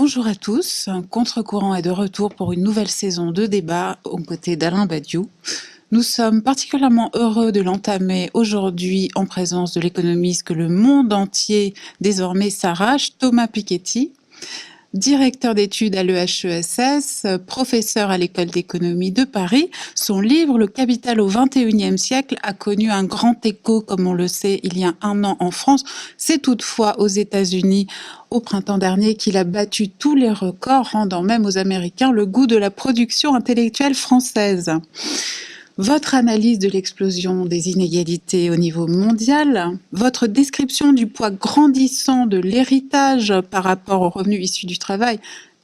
Bonjour à tous. Contre-courant est de retour pour une nouvelle saison de débat aux côtés d'Alain Badiou. Nous sommes particulièrement heureux de l'entamer aujourd'hui en présence de l'économiste que le monde entier désormais s'arrache, Thomas Piketty, directeur d'études à l'EHESS, professeur à l'École d'économie de Paris. Son livre « Le capital au XXIe siècle » a connu un grand écho, comme on le sait, il y a un an en France. C'est toutefois aux États-Unis, au printemps dernier, qu'il a battu tous les records, rendant même aux Américains le goût de la production intellectuelle française. Votre analyse de l'explosion des inégalités au niveau mondial, votre description du poids grandissant de l'héritage par rapport aux revenus issus du travail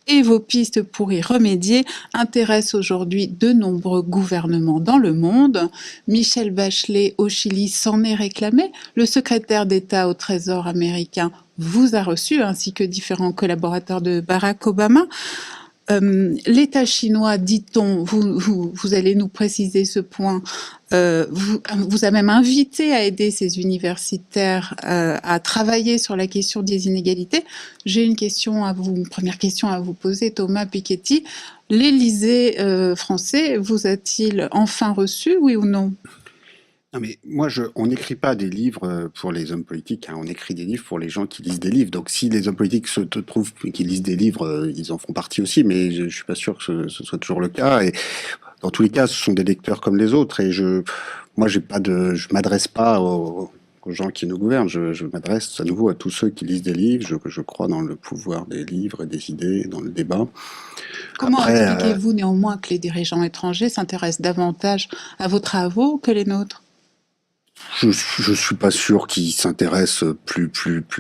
et vos pistes pour y remédier intéressent aujourd'hui de nombreux gouvernements dans le monde. Michelle Bachelet au Chili s'en est réclamé. Le secrétaire d'État au Trésor américain vous a reçu, ainsi que différents collaborateurs de Barack Obama. L'État chinois, dit-on, vous allez nous préciser ce point, vous a même invité à aider ses universitaires à travailler sur la question des inégalités. J'ai une première question à vous poser, Thomas Piketty. L'Élysée français vous a-t-il enfin reçu, oui ou non? Non mais moi, on n'écrit pas des livres pour les hommes politiques, hein, on écrit des livres pour les gens qui lisent des livres. Donc si les hommes politiques se trouvent qui lisent des livres, ils en font partie aussi, mais je suis pas sûr que ce soit toujours le cas. Et dans tous les cas, ce sont des lecteurs comme les autres. Et moi, je m'adresse pas aux gens qui nous gouvernent. Je m'adresse à nouveau à tous ceux qui lisent des livres. Je crois dans le pouvoir des livres et des idées, dans le débat. Comment Après, expliquez-vous néanmoins que les dirigeants étrangers s'intéressent davantage à vos travaux que les nôtres? je suis pas sûr qu'ils s'intéressent plus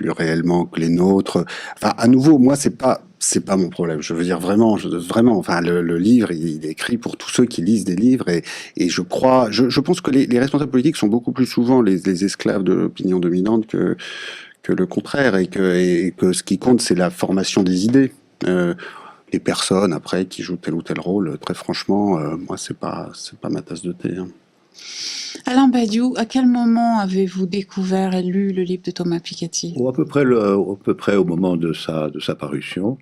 réellement que les nôtres. Enfin, à nouveau, moi, c'est pas mon problème. Je veux dire vraiment, vraiment. Enfin, le livre, il est écrit pour tous ceux qui lisent des livres et je pense que les responsables politiques sont beaucoup plus souvent les esclaves de l'opinion dominante que le contraire et que ce qui compte, c'est la formation des idées. Les personnes après qui jouent tel ou tel rôle, très franchement, moi, c'est pas ma tasse de thé, hein. Alain Badiou, à quel moment avez-vous découvert et lu le livre de Thomas Piketty? À peu près, à peu près au moment de sa parution.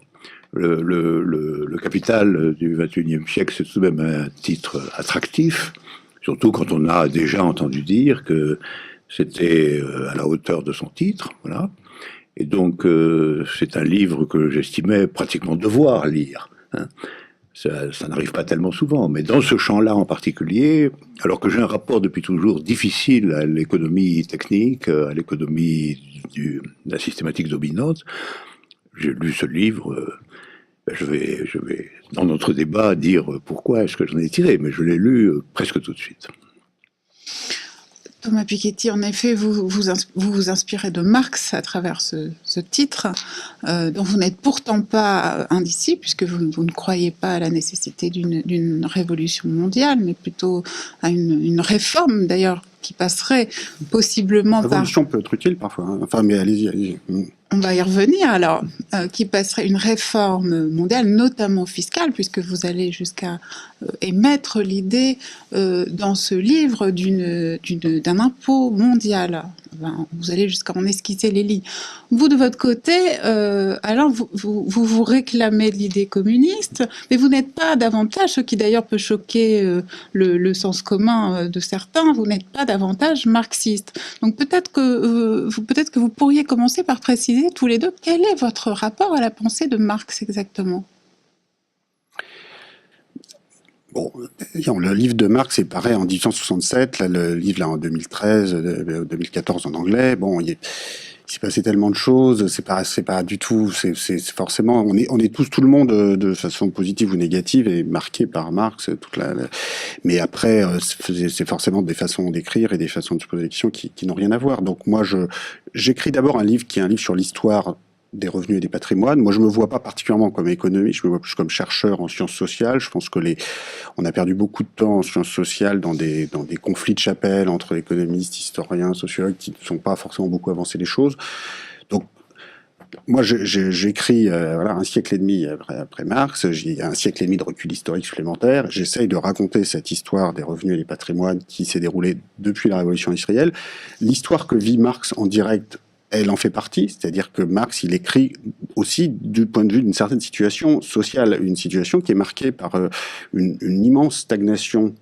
Le Capital du XXIe siècle, c'est tout de même un titre attractif, surtout quand on a déjà entendu dire que c'était à la hauteur de son titre, voilà. Et donc, c'est un livre que j'estimais pratiquement devoir lire, hein. Ça n'arrive pas tellement souvent, mais dans ce champ-là en particulier, alors que j'ai un rapport depuis toujours difficile à l'économie technique, à l'économie de la systématique dominante, j'ai lu ce livre. Je vais, dans notre débat, dire pourquoi est-ce que j'en ai tiré, mais je l'ai lu presque tout de suite. Thomas Piketty, en effet, vous vous inspirez de Marx à travers ce titre, dont vous n'êtes pourtant pas indisciple, puisque vous ne croyez pas à la nécessité d'une révolution mondiale, mais plutôt à une réforme, d'ailleurs, qui passerait possiblement La par... révolution peut être utile parfois, hein. Enfin, mais allez-y. On va y revenir alors, qui passerait une réforme mondiale, notamment fiscale, puisque vous allez jusqu'à émettre l'idée dans ce livre d'un impôt mondial. Enfin, vous allez jusqu'à en esquisser les lignes. Vous, de votre côté, alors vous réclamez de l'idée communiste, mais vous n'êtes pas davantage, ce qui d'ailleurs peut choquer le sens commun de certains, vous n'êtes pas davantage marxiste. Donc peut-être que vous pourriez commencer par préciser tous les deux quel est votre rapport à la pensée de Marx exactement. Bon, le livre de Marx est pareil en 1867, là, le livre là en 2013, 2014 en anglais. Bon, il s'est passé tellement de choses, c'est pas du tout, c'est forcément, on est tous, tout le monde de façon positive ou négative est marqué par Marx, mais après, c'est forcément des façons d'écrire et des façons de se poser des questions qui n'ont rien à voir. Donc moi, j'écris d'abord un livre qui est un livre sur l'histoire des revenus et des patrimoines. Moi, je me vois pas particulièrement comme économiste, je me vois plus comme chercheur en sciences sociales. Je pense que on a perdu beaucoup de temps en sciences sociales dans des conflits de chapelle entre économistes, historiens, sociologues qui ne sont pas forcément beaucoup avancé les choses. Donc, moi, j'écris voilà, un siècle et demi après Marx, j'ai un siècle et demi de recul historique supplémentaire. J'essaye de raconter cette histoire des revenus et des patrimoines qui s'est déroulée depuis la Révolution industrielle. L'histoire que vit Marx en direct, elle en fait partie, c'est-à-dire que Marx, il écrit aussi du point de vue d'une certaine situation sociale, une situation qui est marquée par une immense stagnation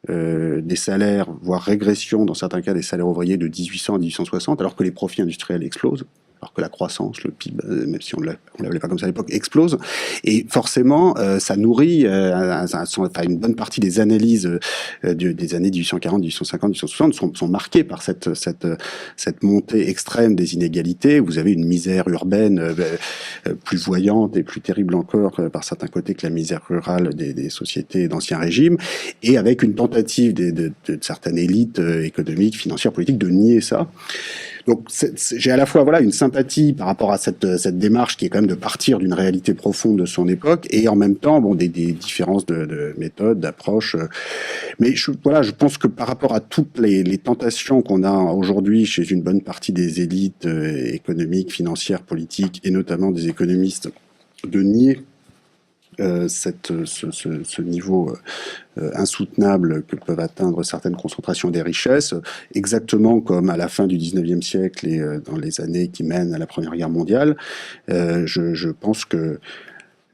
des salaires, voire régression dans certains cas des salaires ouvriers de 1800 à 1860, alors que les profits industriels explosent, alors que la croissance, le PIB, même si on ne l'appelait pas comme ça à l'époque, explose. Et forcément, ça nourrit une bonne partie des analyses des années 1840, 1850, 1860 sont marquées par cette montée extrême des inégalités. Vous avez une misère urbaine plus voyante et plus terrible encore par certains côtés que la misère rurale des sociétés d'ancien régime, et avec une tentative de certaines élites économiques, financières, politiques de nier ça. Donc j'ai à la fois une sympathie par rapport à cette démarche qui est quand même de partir d'une réalité profonde de son époque, et en même temps des différences de méthode, d'approche. Mais je pense que par rapport à toutes les tentations qu'on a aujourd'hui chez une bonne partie des élites économiques, financières, politiques, et notamment des économistes, de nier ce niveau insoutenable que peuvent atteindre certaines concentrations des richesses, exactement comme à la fin du 19e siècle et dans les années qui mènent à la Première Guerre mondiale. Je pense que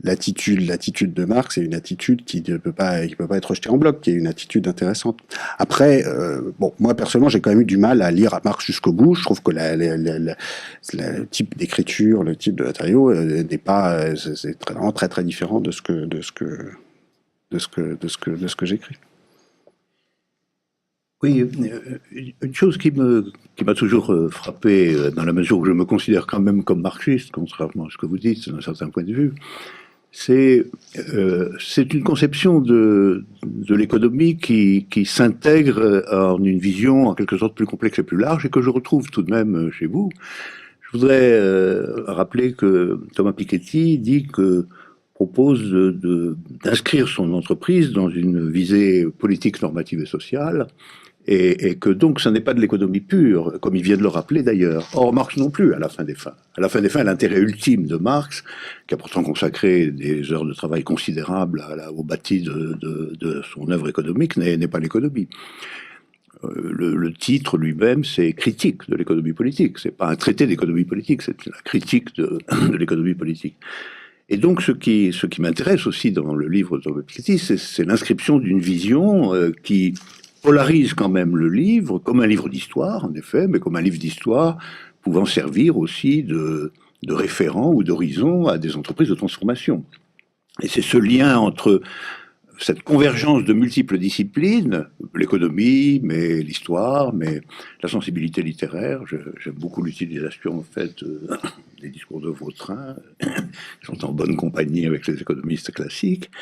l'attitude de Marx est une attitude qui ne peut pas être rejetée en bloc, qui est une attitude intéressante. Après, moi personnellement, j'ai quand même eu du mal à lire Marx jusqu'au bout. Je trouve que le type d'écriture, le type de matériau n'est pas, c'est vraiment très très différent de ce que j'écris. Oui, une chose qui m'a toujours frappé, dans la mesure où je me considère quand même comme marxiste, contrairement à ce que vous dites d'un certain point de vue, c'est une conception de l'économie qui s'intègre en une vision en quelque sorte plus complexe et plus large, et que je retrouve tout de même chez vous. Je voudrais rappeler que Thomas Piketty propose d'inscrire son entreprise dans une visée politique, normative et sociale, et que donc ce n'est pas de l'économie pure, comme il vient de le rappeler d'ailleurs. Or, Marx non plus, à la fin des fins. À la fin des fins, l'intérêt ultime de Marx, qui a pourtant consacré des heures de travail considérables au bâti de son œuvre économique, n'est pas l'économie. Le titre lui-même, c'est critique de l'économie politique. C'est pas un traité d'économie politique, c'est la critique de l'économie politique. Et donc, ce qui m'intéresse aussi dans le livre de Thomas Piketty, c'est l'inscription d'une vision qui polarise quand même le livre comme un livre d'histoire, en effet, mais comme un livre d'histoire pouvant servir aussi de référent ou d'horizon à des entreprises de transformation. Et c'est ce lien entre cette convergence de multiples disciplines, l'économie, mais l'histoire, mais la sensibilité littéraire. J'aime beaucoup l'utilisation en fait des discours de Vautrin. Ils sont en bonne compagnie avec les économistes classiques.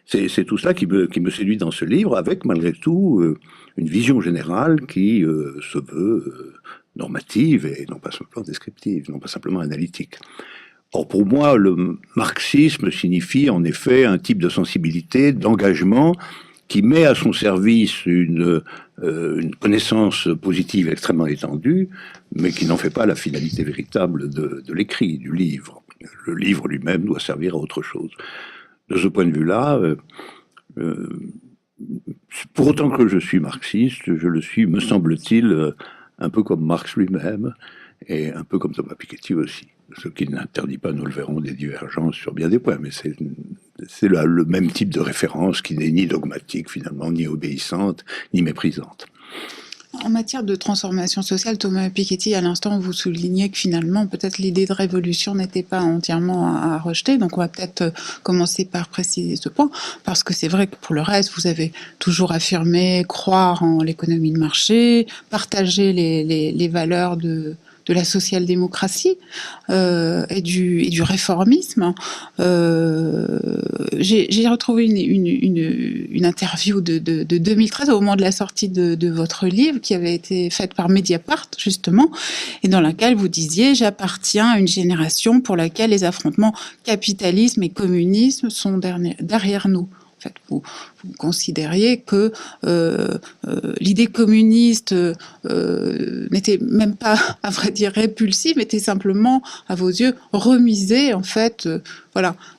C'est tout cela qui me séduit dans ce livre, avec malgré tout une vision générale qui se veut normative et non pas simplement descriptive, non pas simplement analytique. Or, pour moi, le marxisme signifie en effet un type de sensibilité, d'engagement, qui met à son service une connaissance positive extrêmement étendue, mais qui n'en fait pas la finalité véritable de l'écrit, du livre. Le livre lui-même doit servir à autre chose. De ce point de vue-là, pour autant que je suis marxiste, je le suis, me semble-t-il, un peu comme Marx lui-même, et un peu comme Thomas Piketty aussi. Ce qui n'interdit pas, nous le verrons, des divergences sur bien des points, mais c'est le même type de référence qui n'est ni dogmatique finalement, ni obéissante, ni méprisante. En matière de transformation sociale, Thomas Piketty, à l'instant, vous soulignez que finalement, peut-être l'idée de révolution n'était pas entièrement à rejeter. Donc, on va peut-être commencer par préciser ce point, parce que c'est vrai que pour le reste, vous avez toujours affirmé croire en l'économie de marché, partager les valeurs de la social-démocratie et du réformisme. J'ai retrouvé une interview de 2013 au moment de la sortie de votre livre qui avait été faite par Mediapart justement, et dans laquelle vous disiez: j'appartiens à une génération pour laquelle les affrontements capitalisme et communisme sont derrière nous. En fait, vous considériez que l'idée communiste n'était même pas, à vrai dire, répulsive, était simplement, à vos yeux, remisée, en fait,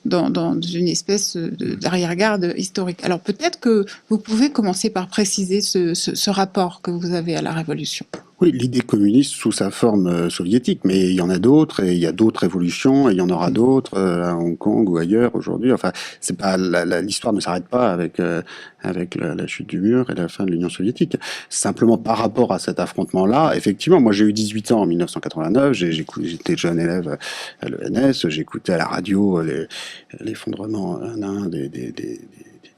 dans une espèce d'arrière-garde historique. Alors peut-être que vous pouvez commencer par préciser ce rapport que vous avez à la Révolution. Oui, l'idée communiste sous sa forme soviétique, mais il y en a d'autres, et il y a d'autres révolutions, et il y en aura d'autres à Hong Kong ou ailleurs aujourd'hui. Enfin, c'est pas l'histoire ne s'arrête pas avec la chute du mur et la fin de l'Union soviétique. Simplement par rapport à cet affrontement-là, effectivement, moi j'ai eu 18 ans en 1989, j'étais jeune élève à l'ENS, j'écoutais à la radio l'effondrement un à un des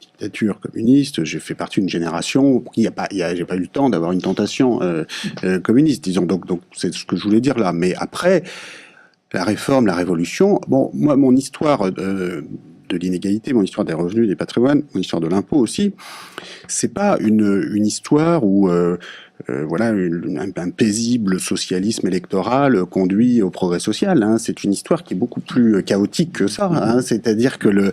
dictature communiste. J'ai fait partie d'une génération qui j'ai pas eu le temps d'avoir une tentation communiste, disons. Donc c'est ce que je voulais dire là. Mais après la réforme, la révolution, bon, moi mon histoire de l'inégalité, mon histoire des revenus, des patrimoines, mon histoire de l'impôt aussi, c'est pas une histoire où voilà, un paisible socialisme électoral conduit au progrès social. Hein. C'est une histoire qui est beaucoup plus chaotique que ça. Hein. C'est-à-dire que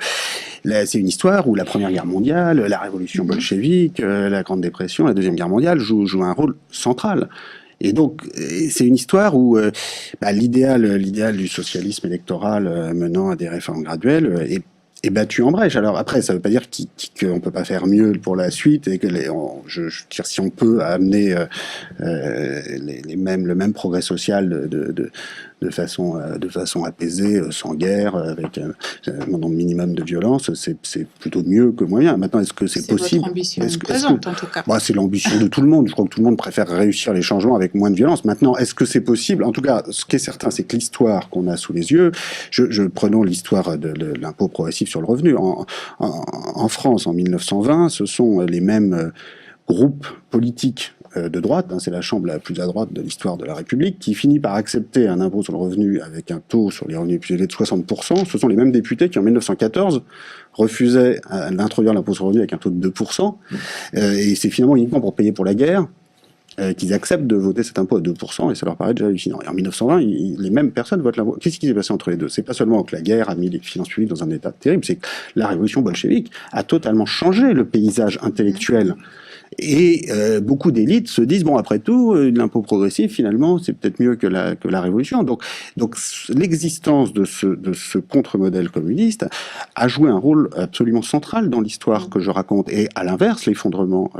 c'est une histoire où la Première Guerre mondiale, la Révolution bolchevique, la Grande Dépression, la Deuxième Guerre mondiale jouent un rôle central. Et donc, c'est une histoire où l'idéal du socialisme électoral menant à des réformes graduelles est battu en brèche. Alors après, ça ne veut pas dire qu'on ne peut pas faire mieux pour la suite et que je veux dire, si on peut amener le même progrès social de façon apaisée, sans guerre, avec un nombre minimum de violence, c'est plutôt mieux que moyen. Maintenant, est-ce que c'est possible? Votre ambition présente, en tout cas. C'est l'ambition de tout le monde. Je crois que tout le monde préfère réussir les changements avec moins de violence. Maintenant, est-ce que c'est possible? En tout cas, ce qui est certain, c'est que l'histoire qu'on a sous les yeux, prenons l'histoire de l'impôt progressif sur le revenu. En France, en 1920, ce sont les mêmes groupes politiques de droite, hein, c'est la chambre la plus à droite de l'histoire de la République, qui finit par accepter un impôt sur le revenu avec un taux sur les revenus plus élevés de 60%. Ce sont les mêmes députés qui, en 1914, refusaient d'introduire l'impôt sur le revenu avec un taux de 2%. Et c'est finalement uniquement pour payer pour la guerre qu'ils acceptent de voter cet impôt à 2%, et ça leur paraît déjà hallucinant. Et en 1920, les mêmes personnes votent l'impôt. Qu'est-ce qui s'est passé entre les deux? C'est pas seulement que la guerre a mis les finances publiques dans un état terrible, c'est que la révolution bolchevique a totalement changé le paysage intellectuel. Et beaucoup d'élites se disent, bon, après tout, l'impôt progressif, finalement, c'est peut-être mieux que la révolution. Donc l'existence de ce contre-modèle communiste a joué un rôle absolument central dans l'histoire que je raconte. Et à l'inverse, l'effondrement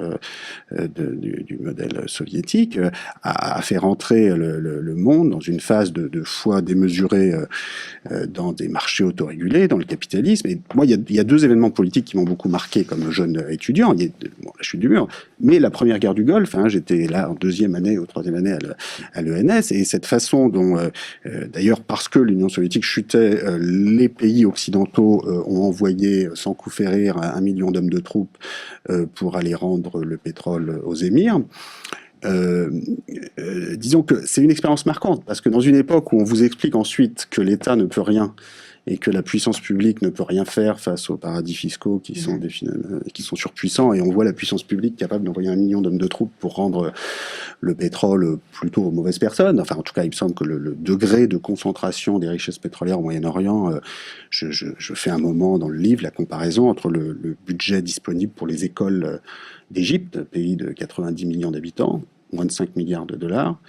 du modèle soviétique a fait rentrer le monde dans une phase de foi démesurée dans des marchés autorégulés, dans le capitalisme. Et moi, il y a deux événements politiques qui m'ont beaucoup marqué comme jeune étudiant. Il y a la chute du mur, mais la première guerre du Golfe, hein, j'étais là en deuxième année ou troisième année à l'ENS, et cette façon dont, d'ailleurs parce que l'Union soviétique chutait, les pays occidentaux ont envoyé sans coup férir 1 million d'hommes de troupes pour aller rendre le pétrole aux émirs. Disons que c'est une expérience marquante, parce que dans une époque où on vous explique ensuite que l'État ne peut rien et que la puissance publique ne peut rien faire face aux paradis fiscaux qui sont surpuissants, et on voit la puissance publique capable d'envoyer 1 million d'hommes de troupes pour rendre le pétrole plutôt aux mauvaises personnes. Enfin, en tout cas, il me semble que le degré de concentration des richesses pétrolières au Moyen-Orient, je fais un moment dans le livre la comparaison entre le budget disponible pour les écoles d'Égypte, pays de 90 millions d'habitants, moins de 5 milliards de dollars,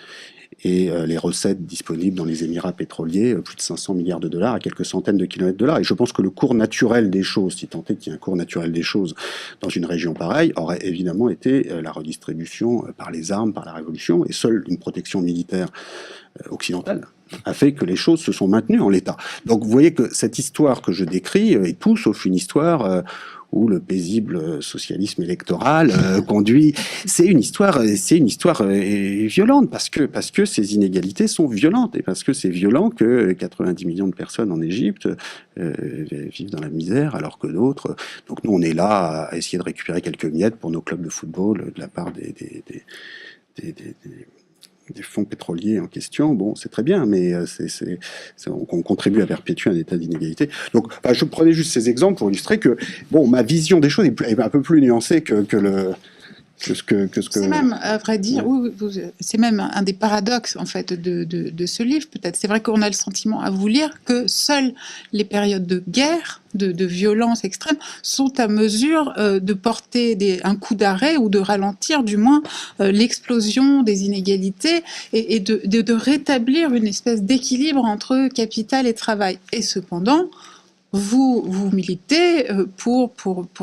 et les recettes disponibles dans les Émirats pétroliers, plus de 500 milliards de dollars à quelques centaines de kilomètres de là. Et je pense que le cours naturel des choses, si tant est qu'il y ait un cours naturel des choses dans une région pareille, aurait évidemment été la redistribution par les armes, par la révolution, et seule une protection militaire occidentale a fait que les choses se sont maintenues en l'état. Donc vous voyez que cette histoire que je décris est tout sauf une histoire où le paisible socialisme électoral conduit. C'est une histoire violente parce que ces inégalités sont violentes, et parce que c'est violent que 90 millions de personnes en Égypte vivent dans la misère alors que d'autres. Donc nous on est là à essayer de récupérer quelques miettes pour nos clubs de football de la part des fonds pétroliers en question. Bon, c'est très bien, mais on contribue à perpétuer un état d'inégalité. Donc, je prenais juste ces exemples pour illustrer que, bon, ma vision des choses est un peu plus nuancée que ce que... C'est même, à vrai dire, c'est même un des paradoxes, en fait, de ce livre, peut-être. C'est vrai qu'on a le sentiment, à vous lire, que seules les périodes de guerre, de violence extrême, sont à mesure de porter un coup d'arrêt, ou de ralentir, du moins, l'explosion des inégalités, et de rétablir une espèce d'équilibre entre capital et travail. Et cependant, vous militez pour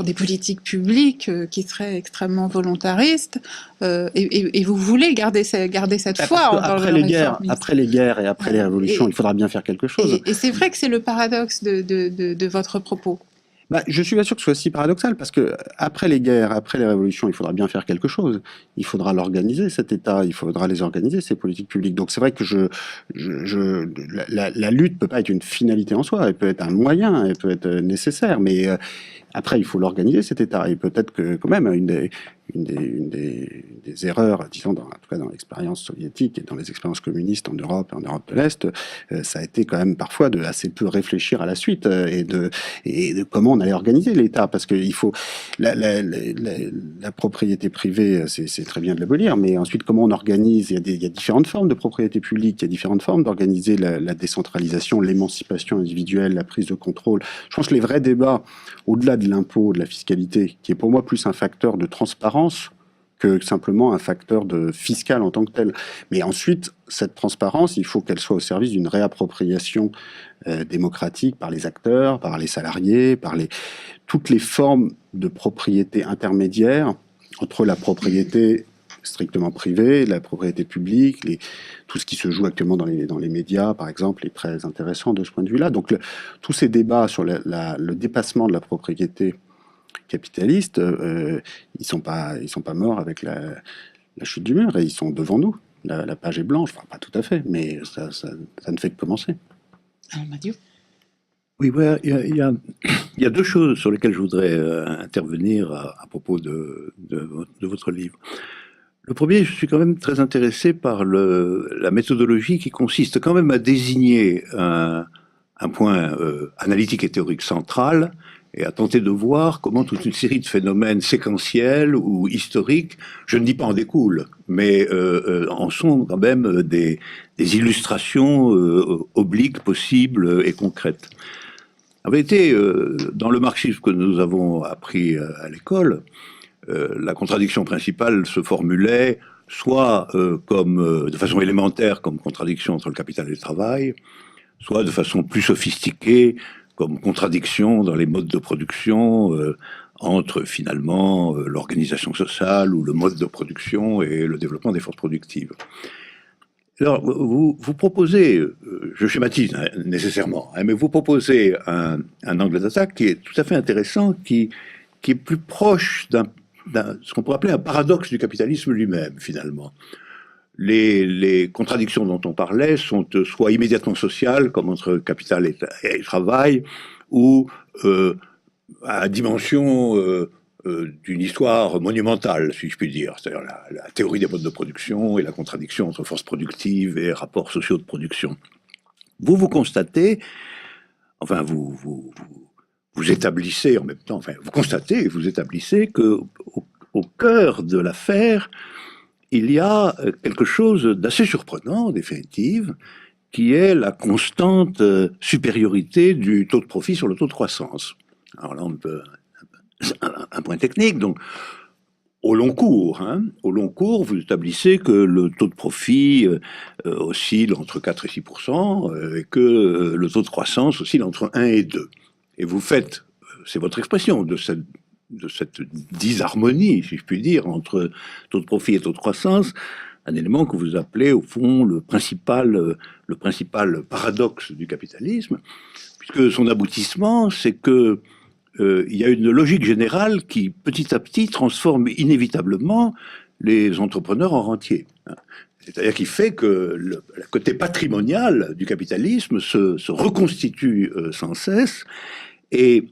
des politiques publiques qui seraient extrêmement volontaristes, et vous voulez garder cette foi dans après le les guerres, réformisme. après les guerres et après les révolutions, il faudra bien faire quelque chose. Et c'est vrai que c'est le paradoxe de votre propos. Je suis pas sûr que ce soit si paradoxal, parce que après les guerres, après les révolutions, il faudra bien faire quelque chose. Il faudra l'organiser, cet État, il faudra les organiser, ces politiques publiques. Donc c'est vrai que la lutte peut pas être une finalité en soi, elle peut être un moyen, elle peut être nécessaire, mais après il faut l'organiser, cet État. Et peut-être que quand même une des erreurs, disons, en tout cas dans l'expérience soviétique et dans les expériences communistes en Europe et en Europe de l'Est, ça a été quand même parfois de assez peu réfléchir à la suite et de comment on allait organiser l'État, parce qu'il faut la propriété privée, c'est très bien de l'abolir, mais ensuite comment on organise, il y a différentes formes de propriété publique, il y a différentes formes d'organiser la décentralisation, l'émancipation individuelle, la prise de contrôle. Je pense que les vrais débats, au-delà de l'impôt, de la fiscalité, qui est pour moi plus un facteur de transparence que simplement un facteur fiscal en tant que tel. Mais ensuite, cette transparence, il faut qu'elle soit au service d'une réappropriation démocratique par les acteurs, par les salariés, par toutes les formes de propriété intermédiaire entre la propriété strictement privée, la propriété publique, tout ce qui se joue actuellement dans les médias, par exemple, est très intéressant de ce point de vue-là. Donc, tous ces débats sur le dépassement de la propriété capitaliste, ils sont pas morts avec la chute du mur, et ils sont devant nous. La page est blanche, enfin pas tout à fait, mais ça ne fait que commencer. Alors Mathieu. Oui, ouais, il y a deux choses sur lesquelles je voudrais intervenir à propos de votre livre. Le premier, je suis quand même très intéressé par la méthodologie qui consiste quand même à désigner un point analytique et théorique central, et à tenter de voir comment toute une série de phénomènes séquentiels ou historiques, je ne dis pas en découlent, mais en sont quand même des illustrations obliques, possibles et concrètes. En vérité, dans le marxisme que nous avons appris à l'école, la contradiction principale se formulait soit comme de façon élémentaire comme contradiction entre le capital et le travail, soit de façon plus sophistiquée comme contradiction dans les modes de production entre finalement l'organisation sociale ou le mode de production et le développement des forces productives. Alors, vous proposez, je schématise nécessairement, mais vous proposez un angle d'attaque qui est tout à fait intéressant, qui est plus proche ce qu'on pourrait appeler un paradoxe du capitalisme lui-même, finalement. Les contradictions dont on parlait sont soit immédiatement sociales, comme entre capital et travail, ou à dimension d'une histoire monumentale, si je puis dire, c'est-à-dire la théorie des modes de production et la contradiction entre forces productives et rapports sociaux de production. Vous constatez, enfin vous établissez en même temps, enfin vous constatez et vous établissez que au cœur de l'affaire, il y a quelque chose d'assez surprenant, en définitive, qui est la constante supériorité du taux de profit sur le taux de croissance. Alors là, on peut un point technique, donc au long cours, vous établissez que le taux de profit oscille entre 4 et 6%, et que le taux de croissance oscille entre 1 et 2. Et vous faites, c'est votre expression, de cette disharmonie, si je puis dire, entre taux de profit et taux de croissance, un élément que vous appelez, au fond, le principal paradoxe du capitalisme, puisque son aboutissement, c'est que il y a une logique générale qui, petit à petit, transforme inévitablement les entrepreneurs en rentiers. C'est-à-dire qui fait que le côté patrimonial du capitalisme se reconstitue sans cesse, et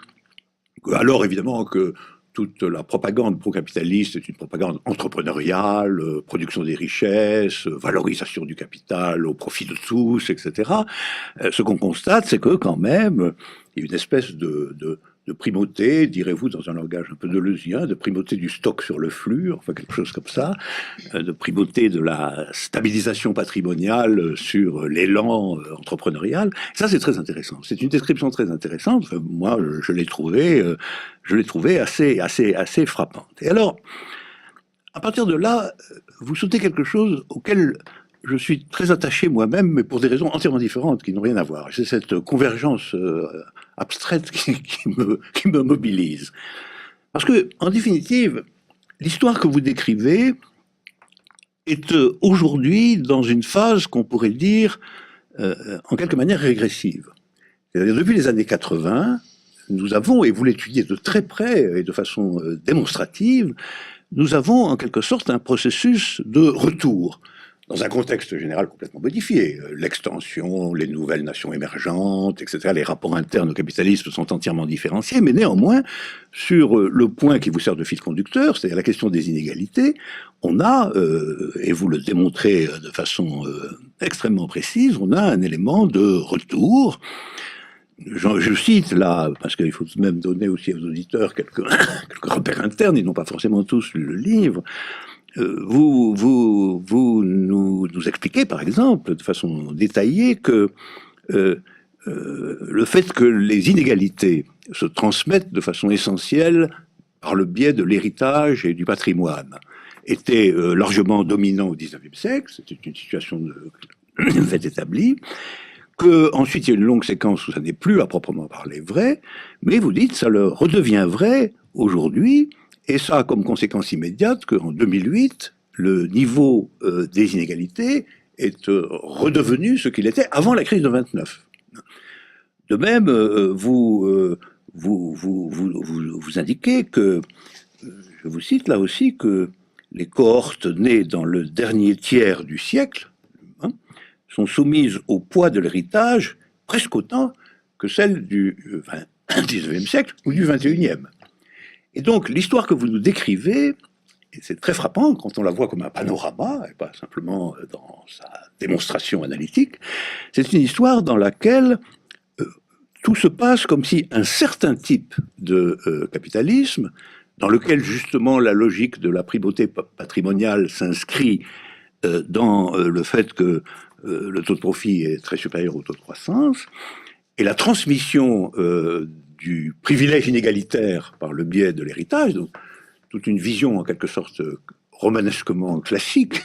alors évidemment que toute la propagande pro-capitaliste est une propagande entrepreneuriale, production des richesses, valorisation du capital au profit de tous, etc. Ce qu'on constate, c'est que quand même, il y a une espèce de primauté, direz-vous dans un langage un peu deleuzien, de primauté du stock sur le flux, enfin quelque chose comme ça, de primauté de la stabilisation patrimoniale sur l'élan entrepreneurial. Ça, c'est très intéressant. C'est une description très intéressante. Enfin, moi, je l'ai trouvée assez frappante. Et alors, à partir de là, vous sautez quelque chose auquel je suis très attaché moi-même, mais pour des raisons entièrement différentes, qui n'ont rien à voir. C'est cette convergence abstraite qui me mobilise. Parce que, en définitive, l'histoire que vous décrivez est aujourd'hui dans une phase qu'on pourrait dire, en quelque manière, régressive. C'est-à-dire, depuis les années 80, nous avons, et vous l'étudiez de très près et de façon démonstrative, nous avons en quelque sorte un processus de retour dans un contexte général complètement modifié. L'extension, les nouvelles nations émergentes, etc., les rapports internes au capitalisme sont entièrement différenciés, mais néanmoins, sur le point qui vous sert de fil conducteur, c'est-à-dire la question des inégalités, on a, et vous le démontrez de façon extrêmement précise, on a un élément de retour. Je cite là, parce qu'il faut tout de même donner aussi aux auditeurs quelques repères internes, ils n'ont pas forcément tous lu le livre. Vous nous expliquez, par exemple, de façon détaillée, que le fait que les inégalités se transmettent de façon essentielle par le biais de l'héritage et du patrimoine était largement dominant au XIXe siècle, c'était une situation de fait établi, qu'ensuite il y a une longue séquence où ça n'est plus à proprement parler vrai, mais vous dites ça le redevient vrai aujourd'hui, et ça a comme conséquence immédiate qu'en 2008, le niveau des inégalités est redevenu ce qu'il était avant la crise de 29. De même, vous indiquez que, je vous cite là aussi, que les cohortes nées dans le dernier tiers du siècle sont soumises au poids de l'héritage presque autant que celles du XIXe siècle ou du XXIe. Et donc, l'histoire que vous nous décrivez, et c'est très frappant quand on la voit comme un panorama, et pas simplement dans sa démonstration analytique, c'est une histoire dans laquelle tout se passe comme si un certain type de capitalisme, dans lequel justement la logique de la primauté patrimoniale s'inscrit dans le fait que le taux de profit est très supérieur au taux de croissance, et la transmission du privilège inégalitaire par le biais de l'héritage, donc toute une vision en quelque sorte romanesquement classique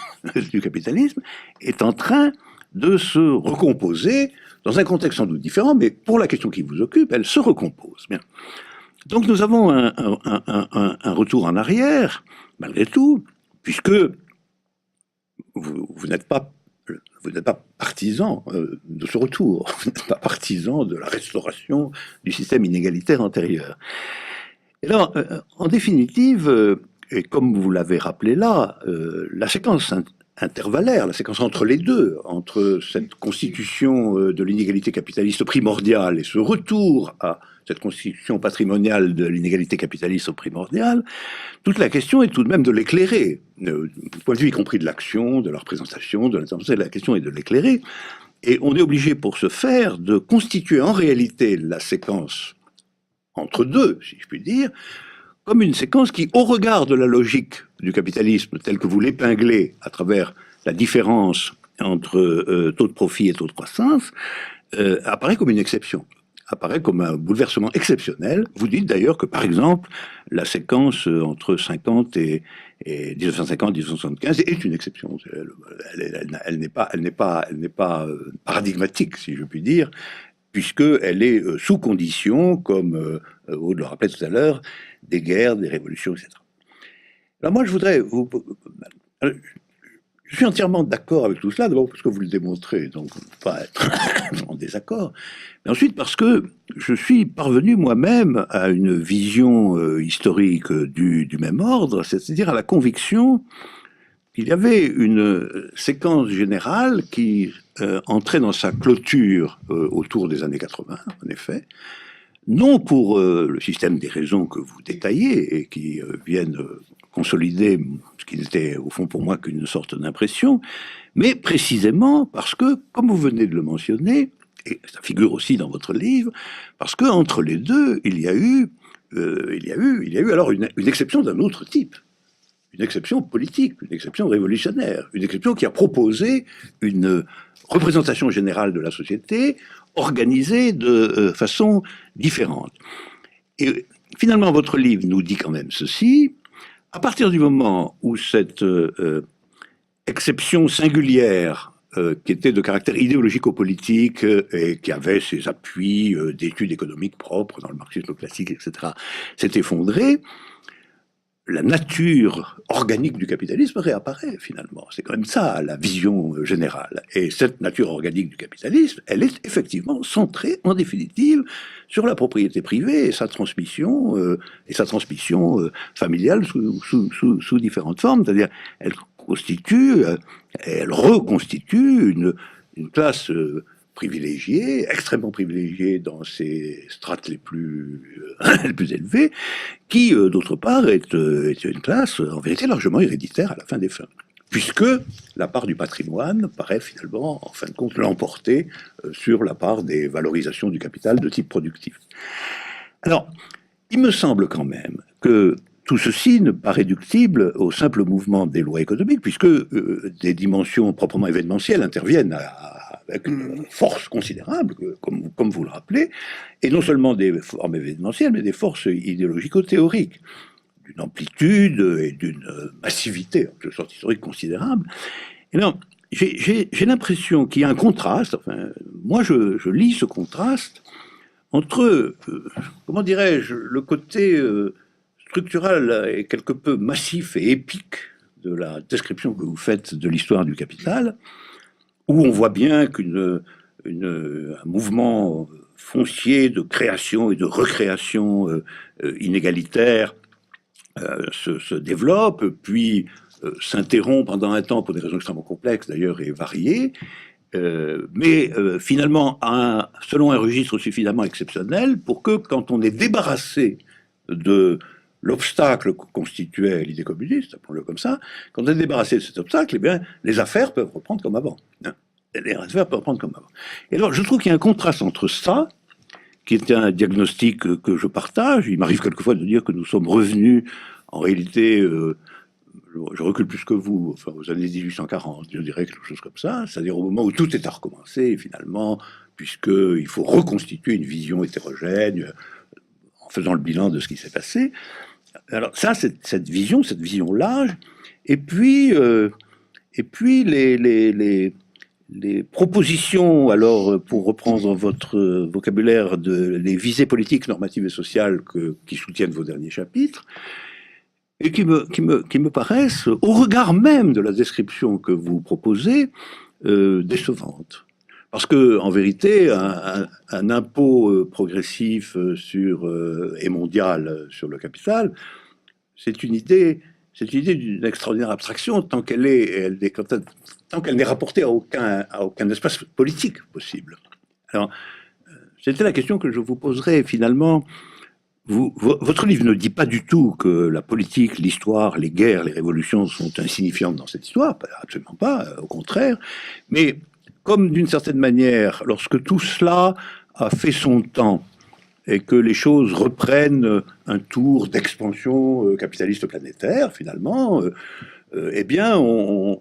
du capitalisme, est en train de se recomposer dans un contexte sans doute différent, mais pour la question qui vous occupe, elle se recompose. Bien. Donc nous avons un retour en arrière, malgré tout, puisque vous n'êtes pas partisan de ce retour, vous n'êtes pas partisan de la restauration du système inégalitaire antérieur. Et alors, en définitive, et comme vous l'avez rappelé là, la séquence intervallaire, la séquence entre les deux, entre cette constitution de l'inégalité capitaliste primordiale et ce retour à cette constitution patrimoniale de l'inégalité capitaliste primordiale, toute la question est tout de même de l'éclairer, du point de vue y compris de l'action, de la représentation, de l'intention, la question est de l'éclairer, et on est obligé pour ce faire de constituer en réalité la séquence entre deux, si je puis dire, comme une séquence qui, au regard de la logique du capitalisme telle que vous l'épinglez à travers la différence entre taux de profit et taux de croissance, apparaît comme une exception, apparaît comme un bouleversement exceptionnel. Vous dites d'ailleurs que, par exemple, la séquence entre 50 et 1950-1975 est une exception. Elle n'est pas paradigmatique, si je puis dire, puisqu'elle est sous condition, comme vous le rappelez tout à l'heure, des guerres, des révolutions, etc. Alors moi, je voudrais je suis entièrement d'accord avec tout cela, d'abord parce que vous le démontrez, donc pas être en désaccord, mais ensuite parce que je suis parvenu moi-même à une vision historique du même ordre, c'est-à-dire à la conviction qu'il y avait une séquence générale qui entrait dans sa clôture autour des années 80, en effet, non pour le système des raisons que vous détaillez et qui viennent consolider ce qui n'était au fond pour moi qu'une sorte d'impression, mais précisément parce que, comme vous venez de le mentionner, et ça figure aussi dans votre livre, parce que entre les deux, il y a eu alors une exception d'un autre type. Une exception politique, une exception révolutionnaire, une exception qui a proposé une représentation générale de la société organisée de façon différente. Et finalement, votre livre nous dit quand même ceci: à partir du moment où cette exception singulière qui était de caractère idéologico-politique et qui avait ses appuis d'études économiques propres dans le marxisme classique, etc., s'est effondrée, la nature organique du capitalisme réapparaît finalement. C'est quand même ça la vision générale. Et cette nature organique du capitalisme, elle est effectivement centrée en définitive sur la propriété privée et sa transmission familiale sous différentes formes. C'est-à-dire, elle constitue, elle reconstitue une classe privilégiée, extrêmement privilégiée dans ses strates les plus élevées, qui, d'autre part, est une classe, en vérité, largement héréditaire à la fin des fins. Puisque la part du patrimoine paraît finalement, en fin de compte, l'emporter sur la part des valorisations du capital de type productif. Alors, il me semble quand même que tout ceci n'est pas réductible au simple mouvement des lois économiques, puisque des dimensions proprement événementielles interviennent avec une force considérable, comme vous le rappelez, et non seulement des formes événementielles, mais des forces idéologico-théoriques, d'une amplitude et d'une massivité, en quelque sorte historique, considérable. Et non, j'ai l'impression qu'il y a un contraste, enfin, moi je lis ce contraste entre, comment dirais-je, le côté structural et quelque peu massif et épique de la description que vous faites de l'histoire du capital, où on voit bien qu'un mouvement foncier de création et de recréation inégalitaire se développe, puis s'interrompt pendant un temps pour des raisons extrêmement complexes d'ailleurs et variées, mais finalement selon un registre suffisamment exceptionnel pour que quand on est débarrassé de l'obstacle que constituait l'idée communiste, appelons-le comme ça, quand on est débarrassé de cet obstacle, eh bien, les affaires peuvent reprendre comme avant. Les affaires peuvent reprendre comme avant. Et alors, je trouve qu'il y a un contraste entre ça, qui est un diagnostic que je partage. Il m'arrive quelquefois de dire que nous sommes revenus, en réalité, je recule plus que vous, enfin, aux années 1840, je dirais quelque chose comme ça, c'est-à-dire au moment où tout est à recommencer, finalement, puisqu'il faut reconstituer une vision hétérogène, en faisant le bilan de ce qui s'est passé. Alors ça, cette vision large, et puis les propositions, alors pour reprendre votre vocabulaire, les visées politiques, normatives et sociales qui soutiennent vos derniers chapitres, et qui me paraissent, au regard même de la description que vous proposez, décevantes. Parce que, en vérité, un impôt progressif et mondial sur le capital, c'est une idée d'une extraordinaire abstraction tant qu'elle n'est rapportée à aucun espace politique possible. Alors, c'était la question que je vous poserais finalement. Votre livre ne dit pas du tout que la politique, l'histoire, les guerres, les révolutions sont insignifiantes dans cette histoire, absolument pas, au contraire, mais comme d'une certaine manière, lorsque tout cela a fait son temps et que les choses reprennent un tour d'expansion capitaliste planétaire, finalement, eh bien, on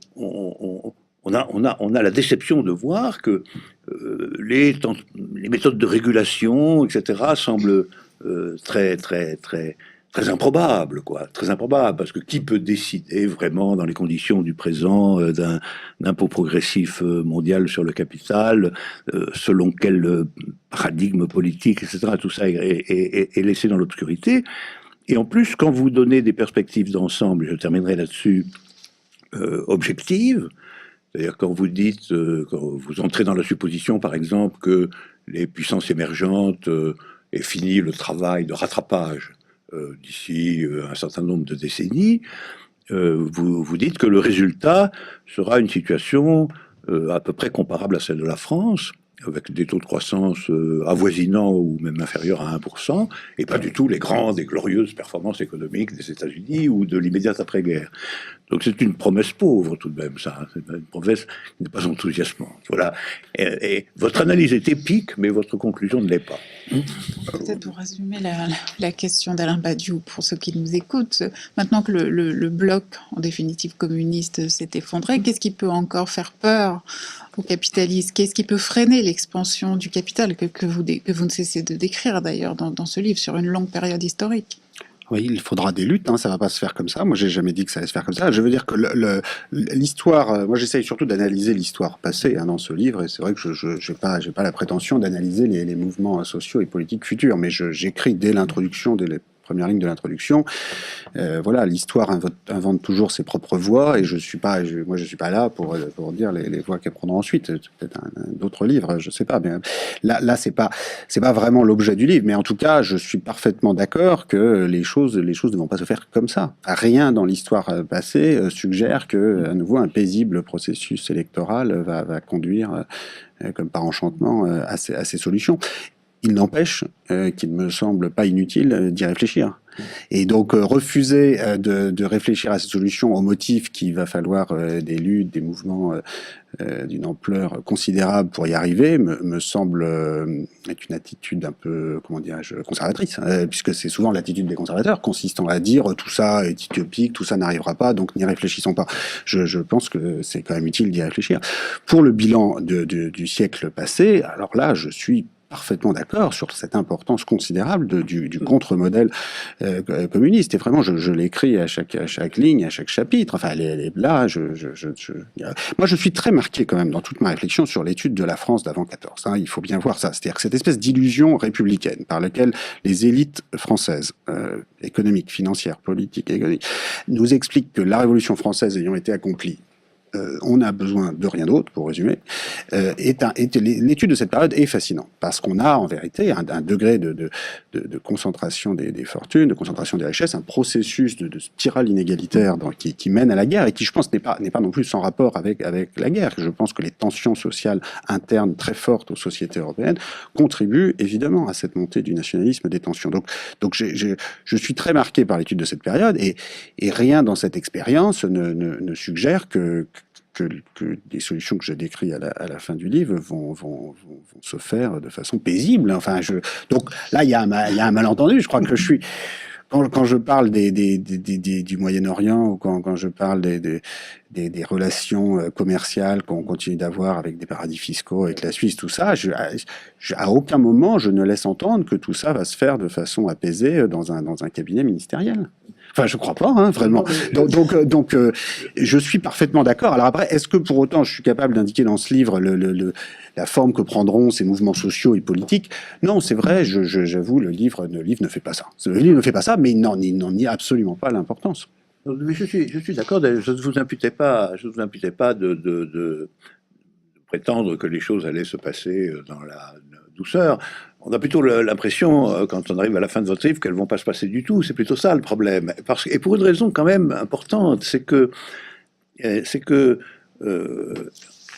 a la déception de voir que les méthodes de régulation, etc., semblent très improbable, quoi. Très improbable, parce que qui peut décider vraiment, dans les conditions du présent, d'un impôt progressif mondial sur le capital, selon quel paradigme politique, etc. Tout ça est laissé dans l'obscurité. Et en plus, quand vous donnez des perspectives d'ensemble, je terminerai là-dessus, objectives, c'est-à-dire quand vous dites, quand vous entrez dans la supposition, par exemple, que les puissances émergentes aient fini le travail de rattrapage d'ici un certain nombre de décennies, vous dites que le résultat sera une situation à peu près comparable à celle de la France, avec des taux de croissance avoisinants ou même inférieurs à 1%, et pas du tout les grandes et glorieuses performances économiques des États-Unis ou de l'immédiate après-guerre. Donc c'est une promesse pauvre tout de même, ça. C'est une promesse qui n'est pas enthousiasmante. Voilà. Et votre analyse est épique, mais votre conclusion ne l'est pas. Peut-être pour résumer la question d'Alain Badiou pour ceux qui nous écoutent, maintenant que le bloc, en définitive communiste, s'est effondré, qu'est-ce qui peut encore faire peur aux capitalistes? Qu'est-ce qui peut freiner l'expansion du capital que vous ne cessez de décrire d'ailleurs dans ce livre sur une longue période historique? Oui, il faudra des luttes, hein, ça va pas se faire comme ça. Moi, j'ai jamais dit que ça allait se faire comme ça. Je veux dire que l'histoire, moi, j'essaye surtout d'analyser l'histoire passée hein, dans ce livre, et c'est vrai que j'ai pas la prétention d'analyser les mouvements sociaux et politiques futurs, mais j'écris dès l'introduction, dès les premières lignes de l'introduction. Voilà, l'histoire invente toujours ses propres voies, et je suis pas là pour dire les voies qu'elle prendra ensuite. C'est peut-être d'autres livres, je sais pas. Mais là, c'est pas vraiment l'objet du livre. Mais en tout cas, je suis parfaitement d'accord que les choses ne vont pas se faire comme ça. Rien dans l'histoire passée suggère que, à nouveau, un paisible processus électoral va conduire, comme par enchantement, à ces solutions. Il n'empêche qu'il ne me semble pas inutile d'y réfléchir. Et donc refuser de réfléchir à cette solution au motif qu'il va falloir des luttes, des mouvements d'une ampleur considérable pour y arriver, me semble être une attitude un peu, comment dirais-je, conservatrice, puisque c'est souvent l'attitude des conservateurs, consistant à dire tout ça est utopique, tout ça n'arrivera pas, donc n'y réfléchissons pas. Je pense que c'est quand même utile d'y réfléchir. Pour le bilan du siècle passé, alors là, je suis parfaitement d'accord sur cette importance considérable du contre-modèle communiste. Et vraiment, je l'écris à chaque ligne, à chaque chapitre. Enfin, elle est là. Moi, je suis très marqué quand même dans toute ma réflexion sur l'étude de la France d'avant 14. Hein, il faut bien voir ça. C'est-à-dire que cette espèce d'illusion républicaine par laquelle les élites françaises, économiques, financières, politiques, économiques, nous expliquent que la Révolution française ayant été accomplie, on a besoin de rien d'autre, pour résumer. L'étude de cette période est fascinante, parce qu'on a en vérité un degré de concentration des fortunes, de concentration des richesses, un processus de spirale inégalitaire qui mène à la guerre, et qui, je pense, n'est pas non plus sans rapport avec la guerre. Je pense que les tensions sociales internes très fortes aux sociétés européennes contribuent évidemment à cette montée du nationalisme des tensions. Donc je suis très marqué par l'étude de cette période, et rien dans cette expérience ne suggère que les solutions que je décris à la fin du livre vont se faire de façon paisible. Enfin, donc là, il y a un malentendu. Je crois que je suis... Quand je parle du Moyen-Orient, ou quand je parle des relations commerciales qu'on continue d'avoir avec des paradis fiscaux, avec la Suisse, tout ça, à aucun moment je ne laisse entendre que tout ça va se faire de façon apaisée dans un cabinet ministériel. Enfin, je crois pas, hein, vraiment. Donc, je suis parfaitement d'accord. Alors après, est-ce que pour autant je suis capable d'indiquer dans ce livre la forme que prendront ces mouvements sociaux et politiques? Non, c'est vrai, j'avoue, le livre ne fait pas ça. Le livre ne fait pas ça, mais il n'en nie absolument pas l'importance. Mais je suis d'accord. Je ne vous imputais pas de prétendre que les choses allaient se passer dans la douceur. On a plutôt l'impression, quand on arrive à la fin de votre livre, qu'elles vont pas se passer du tout. C'est plutôt ça le problème. Et pour une raison quand même importante, c'est que,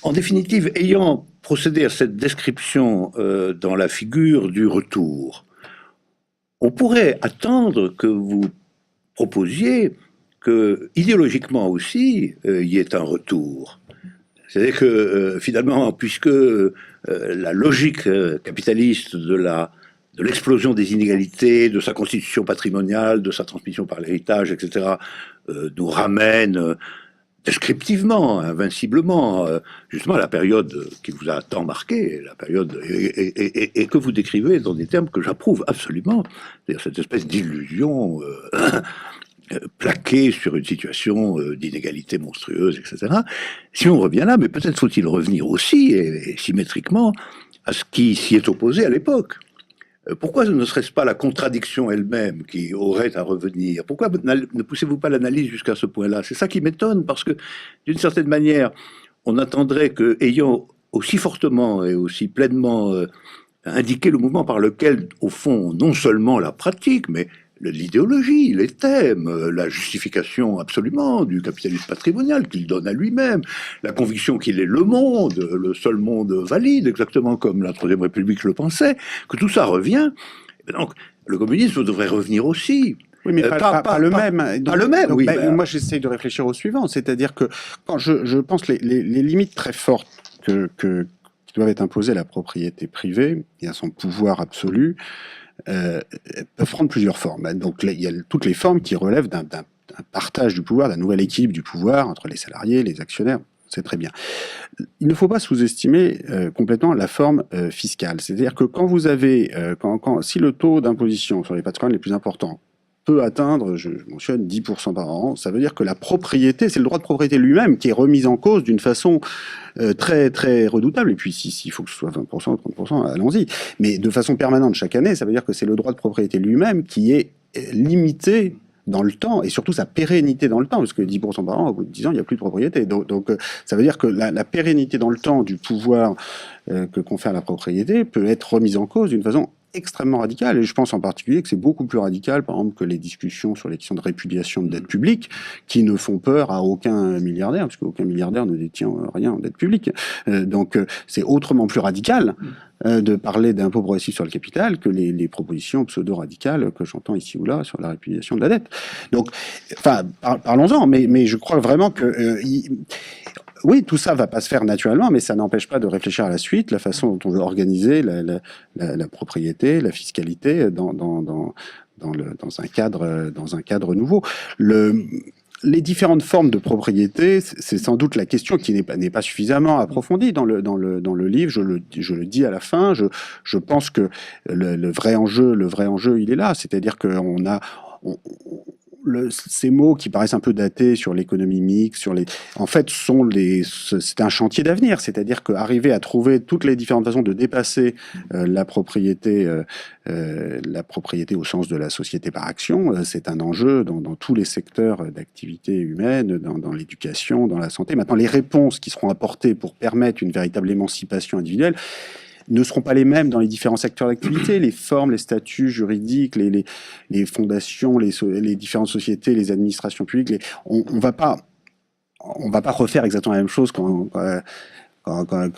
en définitive, ayant procédé à cette description dans la figure du retour, on pourrait attendre que vous proposiez que, idéologiquement aussi, il y ait un retour. C'est-à-dire que, finalement, puisque la logique capitaliste de l'explosion des inégalités, de sa constitution patrimoniale, de sa transmission par l'héritage, etc., nous ramène descriptivement, invinciblement, justement à la période qui vous a tant marqué, la période et que vous décrivez dans des termes que j'approuve absolument, c'est-à-dire cette espèce d'illusion plaqué sur une situation d'inégalité monstrueuse, etc. Si on revient là, mais peut-être faut-il revenir aussi, et symétriquement, à ce qui s'y est opposé à l'époque. Pourquoi ne serait-ce pas la contradiction elle-même qui aurait à revenir? Pourquoi ne poussez-vous pas l'analyse jusqu'à ce point-là? C'est ça qui m'étonne, parce que, d'une certaine manière, on attendrait que, ayant aussi fortement et aussi pleinement indiqué le mouvement par lequel, au fond, non seulement la pratique, mais l'idéologie, les thèmes, la justification absolument du capitalisme patrimonial qu'il donne à lui-même, la conviction qu'il est le monde, le seul monde valide, exactement comme la Troisième République le pensait, que tout ça revient. Et donc, le communisme devrait revenir aussi. Oui, mais pas le même. Pas le même, oui. Moi, j'essaye de réfléchir au suivant, c'est-à-dire que quand je pense les limites très fortes qui doivent être imposées à la propriété privée et à son pouvoir absolu, peuvent prendre plusieurs formes. Donc il y a toutes les formes qui relèvent d'un partage du pouvoir, d'un nouvel équilibre du pouvoir entre les salariés, les actionnaires. C'est très bien. Il ne faut pas sous-estimer complètement la forme fiscale. C'est-à-dire que quand vous avez, si le taux d'imposition sur les patrimoines est plus important peut atteindre, je mentionne, 10% par an. Ça veut dire que la propriété, c'est le droit de propriété lui-même qui est remis en cause d'une façon très, très redoutable. Et puis, s'il faut que ce soit 20%, 30%, allons-y. Mais de façon permanente chaque année, ça veut dire que c'est le droit de propriété lui-même qui est limité dans le temps, et surtout sa pérennité dans le temps, parce que 10% par an, au bout de 10 ans, il n'y a plus de propriété. Donc ça veut dire que la pérennité dans le temps du pouvoir que confère la propriété peut être remise en cause d'une façon extrêmement radicale, et je pense en particulier que c'est beaucoup plus radical, par exemple, que les discussions sur les questions de répudiation de dette publique, qui ne font peur à aucun milliardaire, parce qu'aucun milliardaire ne détient rien en dette publique. Donc c'est autrement plus radical de parler d'impôt progressif sur le capital que les propositions pseudo-radicales que j'entends ici ou là sur la répudiation de la dette. Donc, enfin, parlons-en, mais je crois vraiment que oui, tout ça va pas se faire naturellement, mais ça n'empêche pas de réfléchir à la suite, la façon dont on veut organiser la propriété, la fiscalité dans un cadre nouveau. Les différentes formes de propriété, c'est sans doute la question qui n'est pas suffisamment approfondie dans le livre. Je le dis à la fin. Je pense que le vrai enjeu, il est là. C'est-à-dire qu'on a ces mots qui paraissent un peu datés sur l'économie mixte, en fait, c'est un chantier d'avenir. C'est-à-dire qu'arriver à trouver toutes les différentes façons de dépasser la propriété au sens de la société par action, c'est un enjeu dans tous les secteurs d'activité humaine, dans l'éducation, dans la santé. Maintenant, les réponses qui seront apportées pour permettre une véritable émancipation individuelle ne seront pas les mêmes dans les différents secteurs d'activité. Les formes, les statuts juridiques, les fondations, les différentes sociétés, les administrations publiques, on va pas refaire exactement la même chose qu'en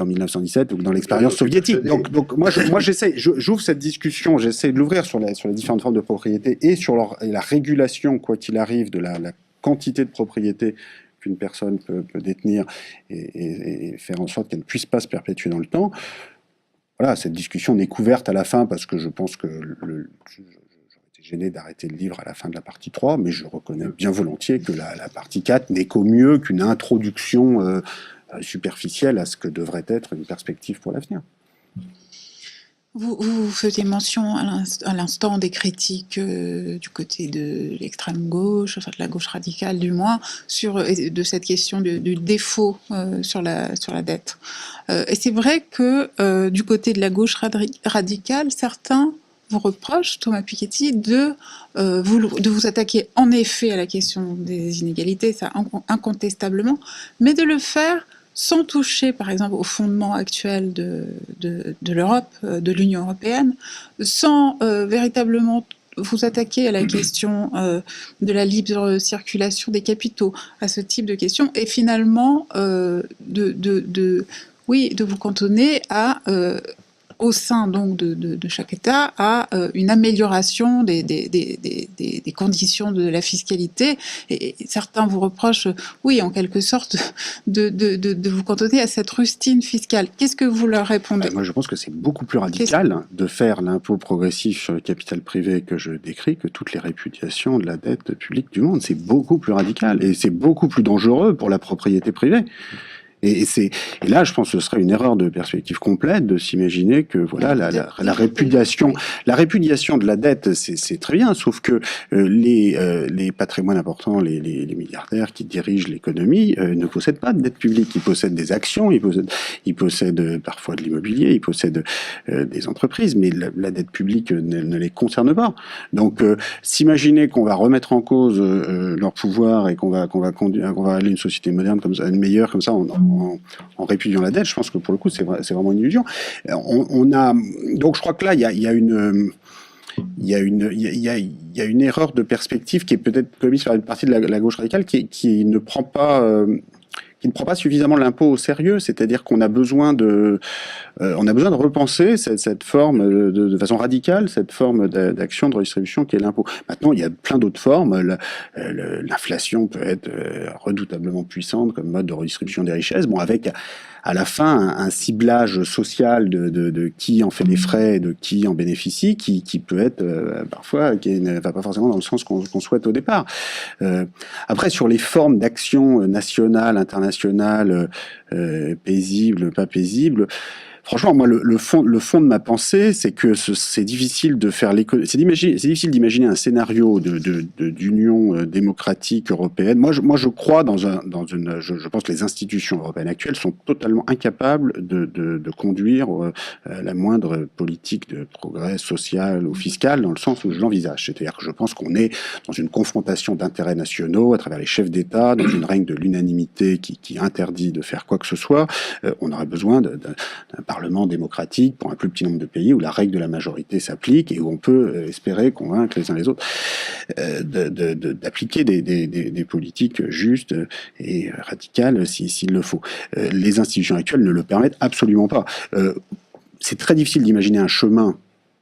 1917 ou dans l'expérience soviétique. Donc moi j'ouvre cette discussion, j'essaie de l'ouvrir sur les différentes formes de propriété et sur la régulation, quoi qu'il arrive, de la quantité de propriété qu'une personne peut détenir et faire en sorte qu'elle ne puisse pas se perpétuer dans le temps. Voilà, cette discussion n'est couverte à la fin parce que je pense que j'aurais été gêné d'arrêter le livre à la fin de la partie 3, mais je reconnais bien volontiers que la partie 4 n'est qu'au mieux qu'une introduction superficielle à ce que devrait être une perspective pour l'avenir. Vous faisiez mention à l'instant des critiques du côté de l'extrême gauche, enfin de la gauche radicale du moins, de cette question du défaut sur la dette. Et c'est vrai que du côté de la gauche radicale, certains vous reprochent, Thomas Piketty, de vous attaquer en effet à la question des inégalités, ça incontestablement, mais de le faire sans toucher, par exemple, au fondement actuel de l'Europe, de l'Union européenne, sans véritablement vous attaquer à la question de la libre circulation des capitaux, à ce type de questions, et finalement de vous cantonner au sein donc de chaque État à une amélioration des conditions de la fiscalité, et certains vous reprochent, oui, en quelque sorte, de vous cantonner à cette rustine fiscale. Qu'est-ce que vous leur répondez ? Moi, je pense que c'est beaucoup plus radical de faire l'impôt progressif sur le capital privé que je décris que toutes les répudiations de la dette publique du monde. C'est beaucoup plus radical et c'est beaucoup plus dangereux pour la propriété privée. Et là, je pense que ce serait une erreur de perspective complète de s'imaginer que voilà la répudiation de la dette, c'est très bien, sauf que les patrimoines importants, les milliardaires qui dirigent l'économie ne possèdent pas de dette publique. Ils possèdent des actions, ils possèdent parfois de l'immobilier, ils possèdent des entreprises, mais la dette publique ne les concerne pas. Donc, s'imaginer qu'on va remettre en cause leur pouvoir et qu'on va aller à une société moderne comme ça, une meilleure comme ça, en répudiant la dette, je pense que pour le coup, c'est vraiment une illusion. Donc je crois que là, il y a une erreur de perspective qui est peut-être commise par une partie de la gauche radicale qui ne prend pas suffisamment l'impôt au sérieux, c'est-à-dire qu'on a besoin de repenser cette forme de façon radicale, cette forme d'action de redistribution qui est l'impôt. Maintenant, il y a plein d'autres formes. L'inflation peut être redoutablement puissante comme mode de redistribution des richesses, avec à la fin un ciblage social de qui en fait les frais et de qui en bénéficie, qui peut être parfois, qui ne va pas forcément dans le sens qu'on souhaite au départ. Après, sur les formes d'action nationale, internationale, paisible, pas paisible, Franchement, moi, le fond de ma pensée, c'est que c'est difficile de faire c'est difficile d'imaginer un scénario d'union démocratique européenne. Je crois je pense que les institutions européennes actuelles sont totalement incapables de conduire la moindre politique de progrès social ou fiscal dans le sens où je l'envisage. C'est-à-dire que je pense qu'on est dans une confrontation d'intérêts nationaux à travers les chefs d'État, dans une règne de l'unanimité qui interdit de faire quoi que ce soit. On aurait besoin d'un parlement démocratique pour un plus petit nombre de pays où la règle de la majorité s'applique et où on peut espérer convaincre les uns les autres d'appliquer des politiques justes et radicales s'il le faut. Les institutions actuelles ne le permettent absolument pas. C'est très difficile d'imaginer un chemin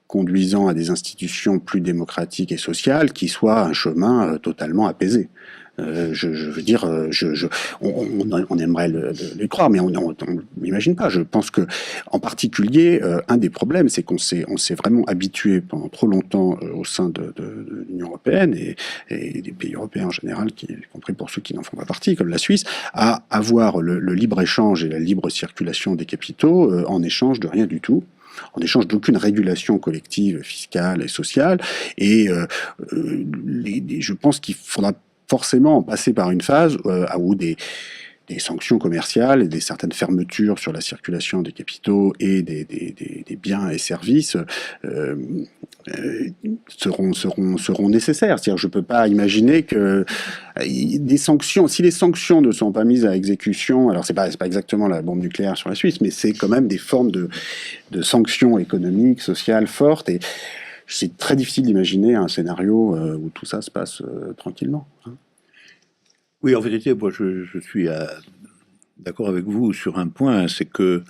conduisant à des institutions plus démocratiques et sociales qui soit un chemin totalement apaisé. Je veux dire, on aimerait le croire, mais on l'imagine pas. Je pense que, en particulier, un des problèmes, c'est qu'on s'est vraiment habitué pendant trop longtemps au sein de l'Union européenne et des pays européens en général, y compris pour ceux qui n'en font pas partie, comme la Suisse, à avoir le libre-échange et la libre circulation des capitaux en échange de rien du tout, en échange d'aucune régulation collective, fiscale et sociale. Et je pense qu'il faudra forcément passer par une phase où des sanctions commerciales et certaines fermetures sur la circulation des capitaux et des biens et services seront nécessaires. C'est-à-dire, je ne peux pas imaginer que des sanctions, si les sanctions ne sont pas mises à exécution, alors c'est pas exactement la bombe nucléaire sur la Suisse, mais c'est quand même des formes de sanctions économiques, sociales fortes, et c'est très difficile d'imaginer un scénario où tout ça se passe tranquillement. Oui, en vérité, moi je suis d'accord avec vous sur un point, c'est que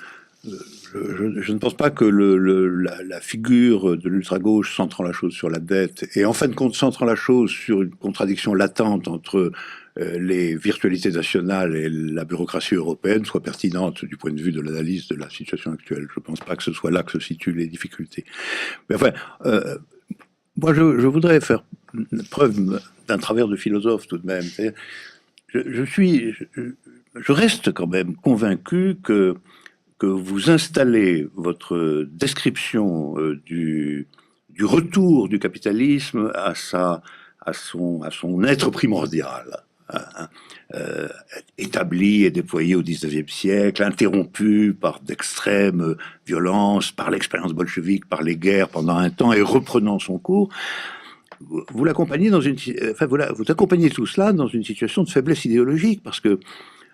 je ne pense pas que la figure de l'ultra-gauche centrant la chose sur la dette et en fin de compte centrant la chose sur une contradiction latente entre les virtualités nationales et la bureaucratie européenne soit pertinente du point de vue de l'analyse de la situation actuelle. Je ne pense pas que ce soit là que se situent les difficultés. Mais enfin, moi je voudrais faire preuve d'un travers de philosophe tout de même. Je reste quand même convaincu que vous installez votre description du retour du capitalisme à son être primordial, établi et déployé au XIXe siècle, interrompu par d'extrêmes violences, par l'expérience bolchevique, par les guerres pendant un temps et reprenant son cours. Vous l'accompagnez vous accompagnez tout cela dans une situation de faiblesse idéologique, parce que,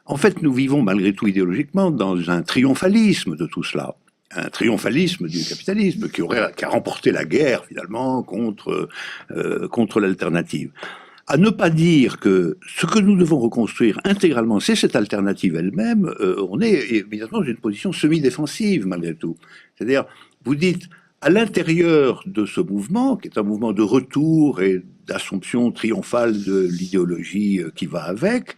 en fait, nous vivons malgré tout idéologiquement dans un triomphalisme de tout cela. Un triomphalisme du capitalisme qui a remporté la guerre, finalement, contre l'alternative. À ne pas dire que ce que nous devons reconstruire intégralement, c'est cette alternative elle-même, on est évidemment dans une position semi-défensive, malgré tout. C'est-à-dire, vous dites, à l'intérieur de ce mouvement, qui est un mouvement de retour et d'assomption triomphale de l'idéologie qui va avec,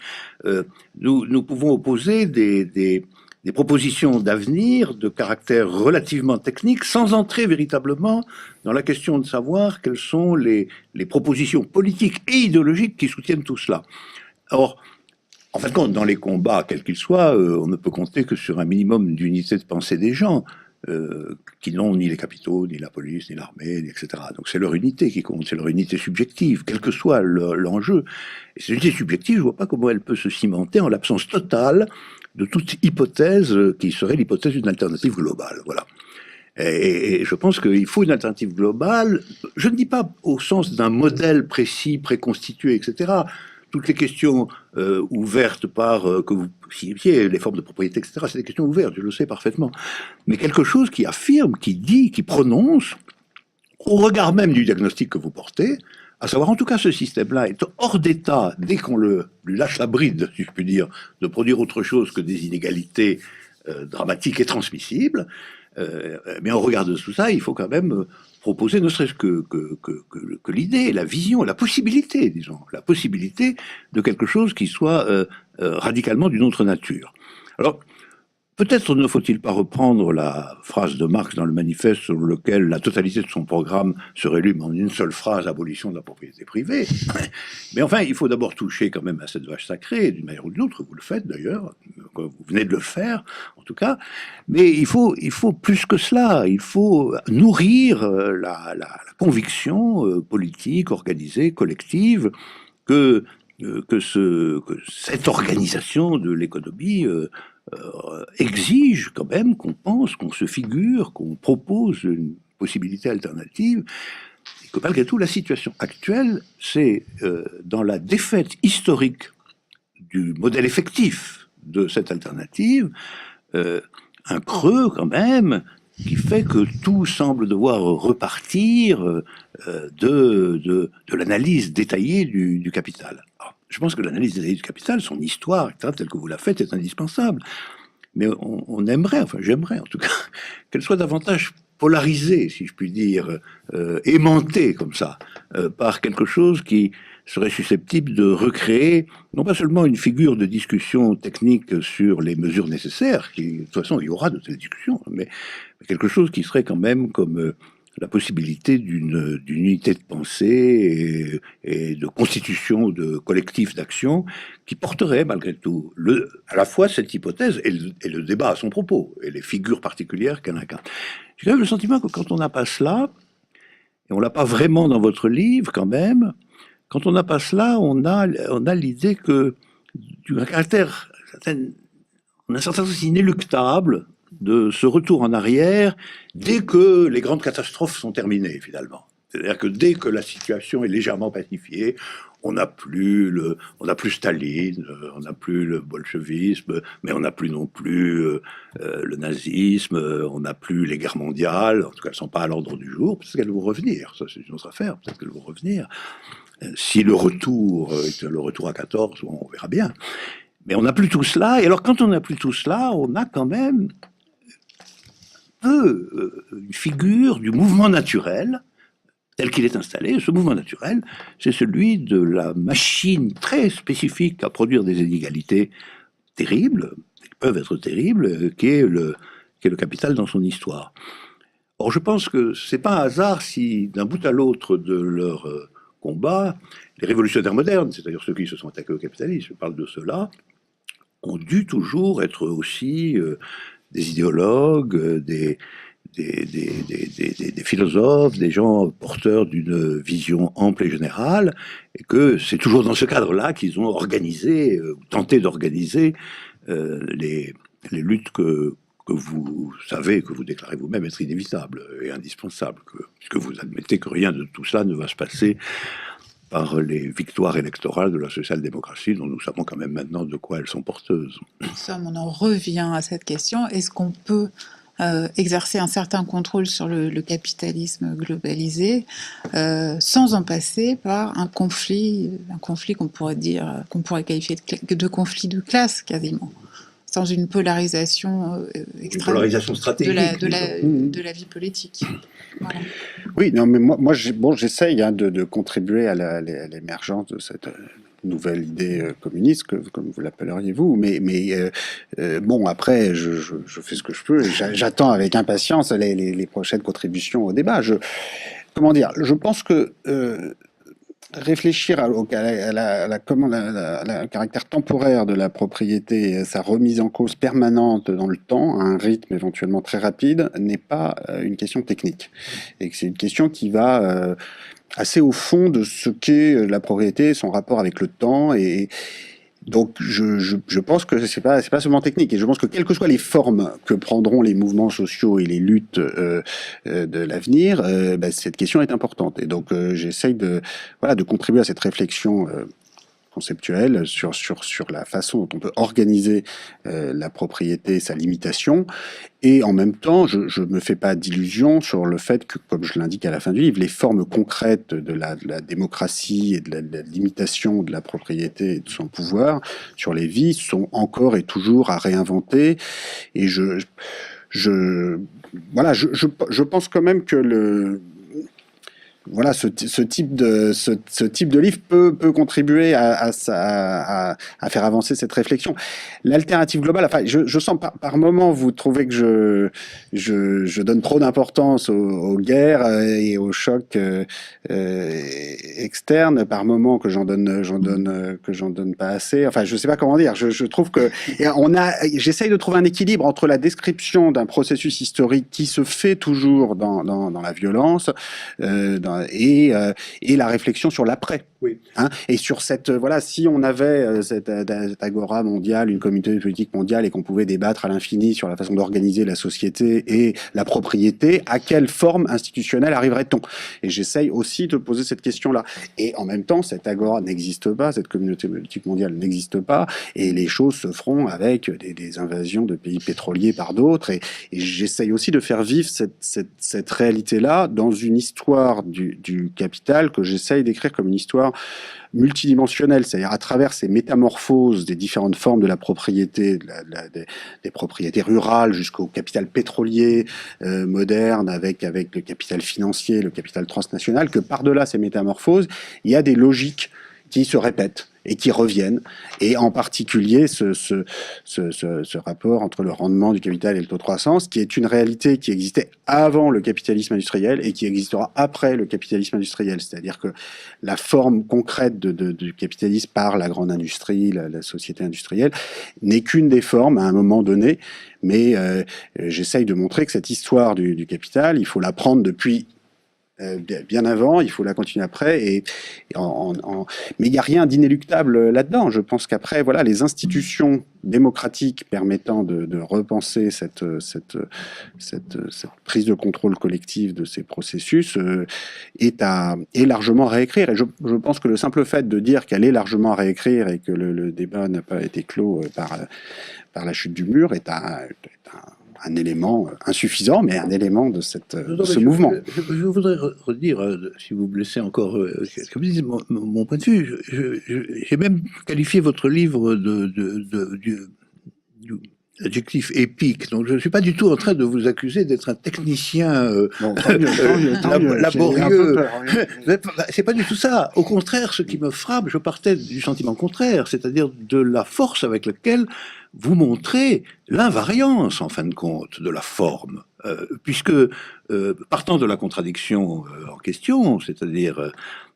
nous pouvons opposer des propositions d'avenir de caractère relativement technique, sans entrer véritablement dans la question de savoir quelles sont les propositions politiques et idéologiques qui soutiennent tout cela. Or, en fin de compte, dans les combats, quels qu'ils soient, on ne peut compter que sur un minimum d'unité de pensée des gens, qui n'ont ni les capitaux, ni la police, ni l'armée, etc. Donc c'est leur unité qui compte, c'est leur unité subjective, quel que soit l'enjeu. Et cette unité subjective, je ne vois pas comment elle peut se cimenter en l'absence totale de toute hypothèse qui serait l'hypothèse d'une alternative globale. Voilà. Et je pense qu'il faut une alternative globale, je ne dis pas au sens d'un modèle précis, préconstitué, etc. Toutes les questions ouvertes que vous signifiez, les formes de propriété, etc., c'est des questions ouvertes, je le sais parfaitement. Mais quelque chose qui affirme, qui dit, qui prononce, au regard même du diagnostic que vous portez, à savoir, en tout cas, ce système-là est hors d'état, dès qu'on lui lâche la bride, si je puis dire, de produire autre chose que des inégalités dramatiques et transmissibles. Mais au regard de tout ça, il faut quand même proposer, ne serait-ce que l'idée, la vision, la possibilité, disons, la possibilité de quelque chose qui soit radicalement d'une autre nature. Alors, peut-être ne faut-il pas reprendre la phrase de Marx dans le manifeste sur lequel la totalité de son programme se résume en une seule phrase, abolition de la propriété privée. Mais enfin, il faut d'abord toucher quand même à cette vache sacrée, d'une manière ou d'une autre, vous le faites d'ailleurs, vous venez de le faire en tout cas, mais il faut plus que cela, il faut nourrir la conviction politique, organisée, collective, que cette organisation de l'économie exige quand même qu'on pense, qu'on se figure, qu'on propose une possibilité alternative, et que malgré tout, la situation actuelle, c'est dans la défaite historique du modèle effectif de cette alternative, un creux quand même, qui fait que tout semble devoir repartir de l'analyse détaillée du capital. Alors, je pense que l'analyse détaillée du capital, son histoire, etc., telle que vous la faites, est indispensable. Mais on aimerait, enfin j'aimerais en tout cas, qu'elle soit davantage polarisée, si je puis dire, aimantée comme ça, par quelque chose qui serait susceptible de recréer, non pas seulement une figure de discussion technique sur les mesures nécessaires, qui, de toute façon il y aura de telles discussions, mais quelque chose qui serait quand même comme la possibilité d'une unité de pensée et de constitution de collectifs d'action qui porterait malgré tout à la fois cette hypothèse et le débat à son propos, et les figures particulières qu'elle incarne. J'ai quand même le sentiment que quand on n'a pas cela, et on l'a pas vraiment dans votre livre quand même, quand on n'a pas cela, on a l'idée que d'un caractère, on a un certain sens inéluctable de ce retour en arrière dès que les grandes catastrophes sont terminées, finalement. C'est-à-dire que dès que la situation est légèrement pacifiée, on n'a plus Staline, on n'a plus le bolchevisme, mais on n'a plus non plus le nazisme, on n'a plus les guerres mondiales, en tout cas elles ne sont pas à l'ordre du jour, peut-être qu'elles vont revenir, ça c'est une autre affaire, peut-être qu'elles vont revenir. Si le retour est le retour à 14, on verra bien. Mais on n'a plus tout cela, et alors quand on n'a plus tout cela, on a quand même une figure du mouvement naturel, tel qu'il est installé. Ce mouvement naturel, c'est celui de la machine très spécifique à produire des inégalités terribles, qui peuvent être terribles, qui est le capital dans son histoire. Or, je pense que c'est pas un hasard si, d'un bout à l'autre de leur combat, les révolutionnaires modernes, c'est-à-dire ceux qui se sont attaqués au capitalisme, je parle de ceux-là, ont dû toujours être aussi des idéologues, des philosophes, des gens porteurs d'une vision ample et générale, et que c'est toujours dans ce cadre-là qu'ils ont organisé, ou tenté d'organiser les luttes que vous savez, que vous déclarez vous-même être inévitables et indispensables, puisque vous admettez que rien de tout cela ne va se passer par les victoires électorales de la social-démocratie, dont nous savons quand même maintenant de quoi elles sont porteuses. On en revient à cette question. Est-ce qu'on peut exercer un certain contrôle sur le capitalisme globalisé sans en passer par un conflit qu'on pourrait qualifier de conflit de classe quasiment, sans une polarisation extrême, une polarisation stratégique de la vie politique. Voilà. Oui, non, mais moi j'essaye de contribuer à l'émergence de cette nouvelle idée communiste, comme vous l'appelleriez vous, mais bon, après, je fais ce que je peux, et j'attends avec impatience les prochaines contributions au débat. Comment dire, je pense que réfléchir au caractère temporaire de la propriété, sa remise en cause permanente dans le temps, à un rythme éventuellement très rapide, n'est pas une question technique. Et que c'est une question qui va assez au fond de ce qu'est la propriété, son rapport avec le temps, et donc je pense que c'est pas seulement technique, et je pense que quelles que soient les formes que prendront les mouvements sociaux et les luttes de l'avenir, cette question est importante, et donc j'essaye de contribuer à cette réflexion conceptuelle sur la façon dont on peut organiser la propriété, sa limitation, et en même temps, je me fais pas d'illusions sur le fait que, comme je l'indique à la fin du livre, les formes concrètes de la démocratie et de la limitation de la propriété et de son pouvoir sur les vies sont encore et toujours à réinventer, et je pense quand même que voilà, ce type de livre peut contribuer à faire avancer cette réflexion. L'alternative globale, enfin, je sens par moment, vous trouvez que je donne trop d'importance aux guerres et aux chocs externes, par moment que j'en donne pas assez. Enfin, je sais pas comment dire. Je trouve que j'essaye de trouver un équilibre entre la description d'un processus historique qui se fait toujours dans la violence et la réflexion sur l'après. Oui. Hein, et sur cette voilà, si on avait cette agora mondiale, une communauté politique mondiale, et qu'on pouvait débattre à l'infini sur la façon d'organiser la société et la propriété, à quelle forme institutionnelle arriverait-on? Et j'essaye aussi de poser cette question-là. Et en même temps, cette agora n'existe pas, cette communauté politique mondiale n'existe pas, et les choses se feront avec des invasions de pays pétroliers par d'autres. Et j'essaye aussi de faire vivre cette réalité-là dans une histoire du capital que j'essaye d'écrire comme une histoire multidimensionnelle, c'est-à-dire à travers ces métamorphoses des différentes formes de la propriété, des propriétés rurales jusqu'au capital pétrolier moderne, avec le capital financier, le capital transnational, que par-delà ces métamorphoses, il y a des logiques qui se répètent et qui reviennent, et en particulier ce rapport entre le rendement du capital et le taux de croissance, qui est une réalité qui existait avant le capitalisme industriel et qui existera après le capitalisme industriel. C'est-à-dire que la forme concrète du capitalisme par la grande industrie, la société industrielle, n'est qu'une des formes à un moment donné, mais j'essaye de montrer que cette histoire du capital, il faut la prendre depuis bien avant, il faut la continuer après, mais il n'y a rien d'inéluctable là-dedans. Je pense qu'après, voilà, les institutions démocratiques permettant de repenser cette prise de contrôle collective de ces processus est largement à réécrire. Et je pense que le simple fait de dire qu'elle est largement à réécrire et que le débat n'a pas été clos par la chute du mur est un élément insuffisant, mais un élément de ce mouvement. Je voudrais redire, si vous me laissez encore quelques minutes, mon point de vue. J'ai même qualifié votre livre d'adjectif épique. Donc je ne suis pas du tout en train de vous accuser d'être un technicien laborieux. C'est pas du tout ça. Au contraire, ce qui me frappe, je partais du sentiment contraire, c'est-à-dire de la force avec laquelle vous montrez l'invariance, en fin de compte, de la forme. Puisque, partant de la contradiction en question, c'est-à-dire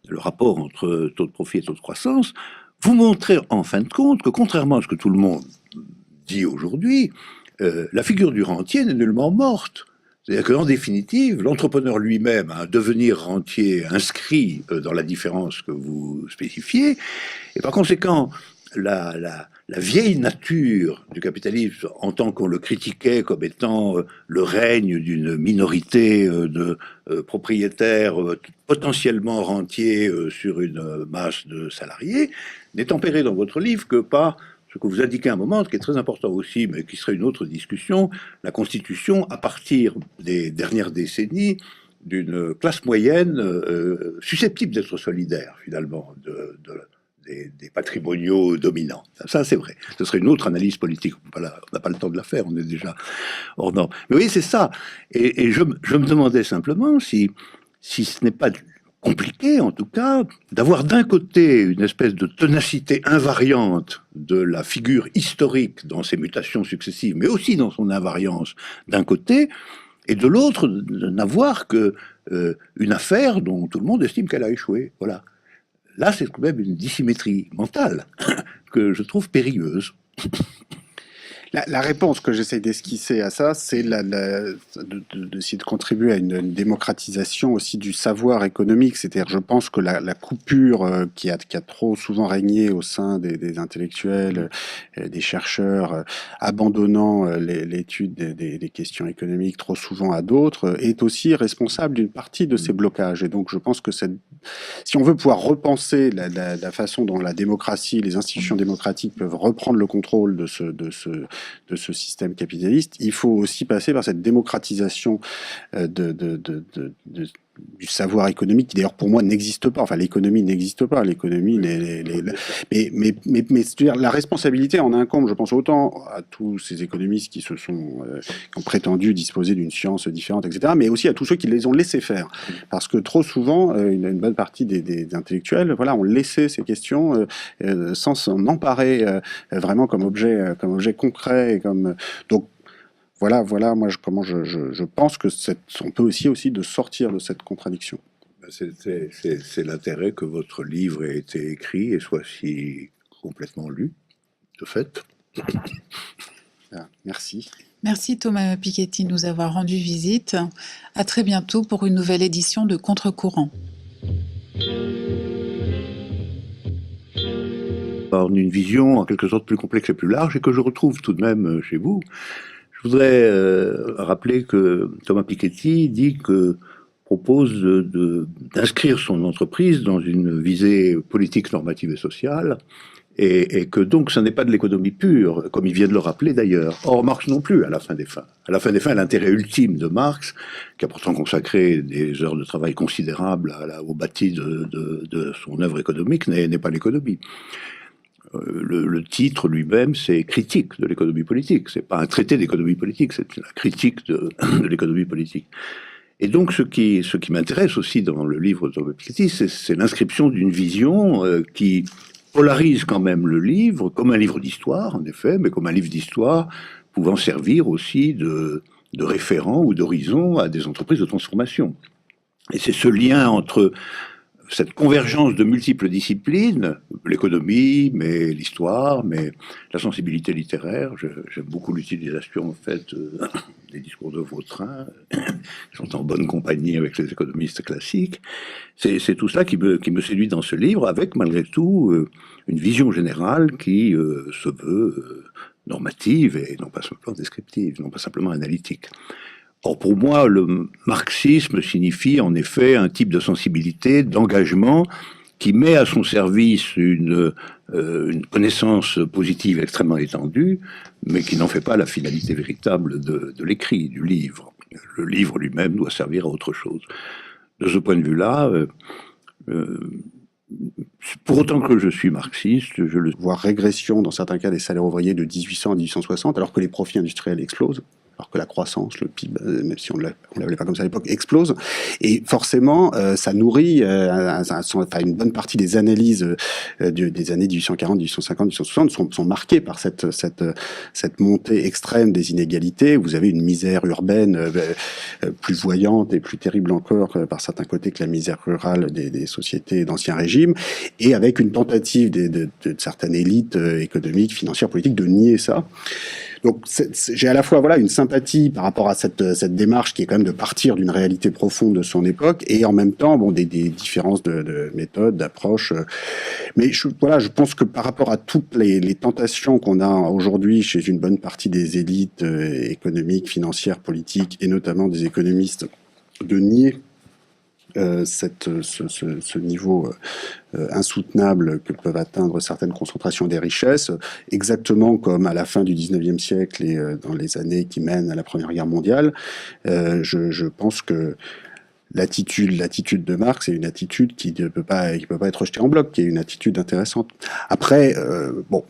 le rapport entre taux de profit et taux de croissance, vous montrez, en fin de compte, que contrairement à ce que tout le monde dit aujourd'hui, la figure du rentier n'est nullement morte. C'est-à-dire qu'en définitive, l'entrepreneur lui-même a un devenir rentier inscrit dans la différence que vous spécifiez, et par conséquent, la vieille nature du capitalisme, en tant qu'on le critiquait comme étant le règne d'une minorité de propriétaires potentiellement rentiers sur une masse de salariés, n'est tempéré dans votre livre que par ce que vous indiquez à un moment, ce qui est très important aussi, mais qui serait une autre discussion, la constitution, à partir des dernières décennies, d'une classe moyenne susceptible d'être solidaire, finalement, des patrimoniaux dominants. Ça, c'est vrai. Ce serait une autre analyse politique. Voilà, on n'a pas le temps de la faire, on est déjà hors norme. Mais oui, c'est ça. Et je me demandais simplement si ce n'est pas compliqué, en tout cas, d'avoir d'un côté une espèce de ténacité invariante de la figure historique dans ses mutations successives, mais aussi dans son invariance d'un côté, et de l'autre, de n'avoir que une affaire dont tout le monde estime qu'elle a échoué. Voilà. Là, c'est quand même une dissymétrie mentale que je trouve périlleuse. La réponse que j'essaie d'esquisser à ça, c'est d'essayer de contribuer à une démocratisation aussi du savoir économique. C'est-à-dire, je pense que la coupure qui a trop souvent régné au sein des intellectuels, des chercheurs, abandonnant l'étude des questions économiques trop souvent à d'autres, est aussi responsable d'une partie de ces blocages. Et donc, je pense que si on veut pouvoir repenser la façon dont la démocratie, les institutions démocratiques peuvent reprendre le contrôle de ce système capitaliste, il faut aussi passer par cette démocratisation du savoir économique qui d'ailleurs pour moi n'existe pas. Enfin, l'économie n'existe pas. L'économie, mais c'est-à-dire, la responsabilité en incombe, je pense autant à tous ces économistes qui qui ont prétendu disposer d'une science différente, etc., mais aussi à tous ceux qui les ont laissés faire. Parce que trop souvent, une bonne partie des intellectuels, voilà, ont laissé ces questions sans s'en emparer vraiment comme objet concret, donc voilà, moi, comment je pense que on peut aussi de sortir de cette contradiction. C'est l'intérêt que votre livre ait été écrit et soit si complètement lu, de fait. Merci. Merci Thomas Piketty de nous avoir rendu visite. À très bientôt pour une nouvelle édition de Contre-courant. Une vision en quelque sorte plus complexe et plus large et que je retrouve tout de même chez vous. Je voudrais rappeler que Thomas Piketty propose d'inscrire son entreprise dans une visée politique, normative et sociale, et que donc ce n'est pas de l'économie pure, comme il vient de le rappeler d'ailleurs. Or, Marx non plus, à la fin des fins. À la fin des fins, l'intérêt ultime de Marx, qui a pourtant consacré des heures de travail considérables au bâti de son œuvre économique, n'est pas l'économie. Le titre lui-même, c'est critique de l'économie politique. C'est pas un traité d'économie politique, c'est la critique de l'économie politique. Et donc, ce qui m'intéresse aussi dans le livre de Thomas Piketty, c'est l'inscription d'une vision qui polarise quand même le livre comme un livre d'histoire, en effet, mais comme un livre d'histoire pouvant servir aussi de référent ou d'horizon à des entreprises de transformation. Et c'est ce lien entre cette convergence de multiples disciplines, l'économie, mais l'histoire, mais la sensibilité littéraire. J'aime beaucoup l'utilisation, en fait, des discours de Vautrin, qui sont en bonne compagnie avec les économistes classiques. C'est tout cela qui me séduit dans ce livre, avec, malgré tout, une vision générale qui se veut normative et non pas simplement descriptive, non pas simplement analytique. Or, pour moi, le marxisme signifie en effet un type de sensibilité, d'engagement, qui met à son service une connaissance positive extrêmement étendue, mais qui n'en fait pas la finalité véritable de l'écrit, du livre. Le livre lui-même doit servir à autre chose. De ce point de vue-là, pour autant que je suis marxiste, je le vois régression dans certains cas des salaires ouvriers de 1800 à 1860, alors que les profits industriels explosent. Alors que la croissance, le PIB, même si on ne l'appelait pas comme ça à l'époque, explose. Et forcément, ça nourrit une bonne partie des analyses des années 1840, 1850, 1860 sont marquées par cette montée extrême des inégalités. Vous avez une misère urbaine plus voyante et plus terrible encore par certains côtés que la misère rurale des sociétés d'Ancien Régime, et avec une tentative de certaines élites économiques, financières, politiques de nier ça. Donc j'ai à la fois une sympathie par rapport à cette démarche qui est quand même de partir d'une réalité profonde de son époque, et en même temps des différences de méthode, d'approche. Mais je pense que par rapport à toutes les tentations qu'on a aujourd'hui chez une bonne partie des élites économiques, financières, politiques, et notamment des économistes, de nier ce niveau insoutenable que peuvent atteindre certaines concentrations des richesses, exactement comme à la fin du 19e siècle et dans les années qui mènent à la Première Guerre mondiale. Je pense que l'attitude de Marx est une attitude qui ne peut pas être rejetée en bloc, qui est une attitude intéressante. Après,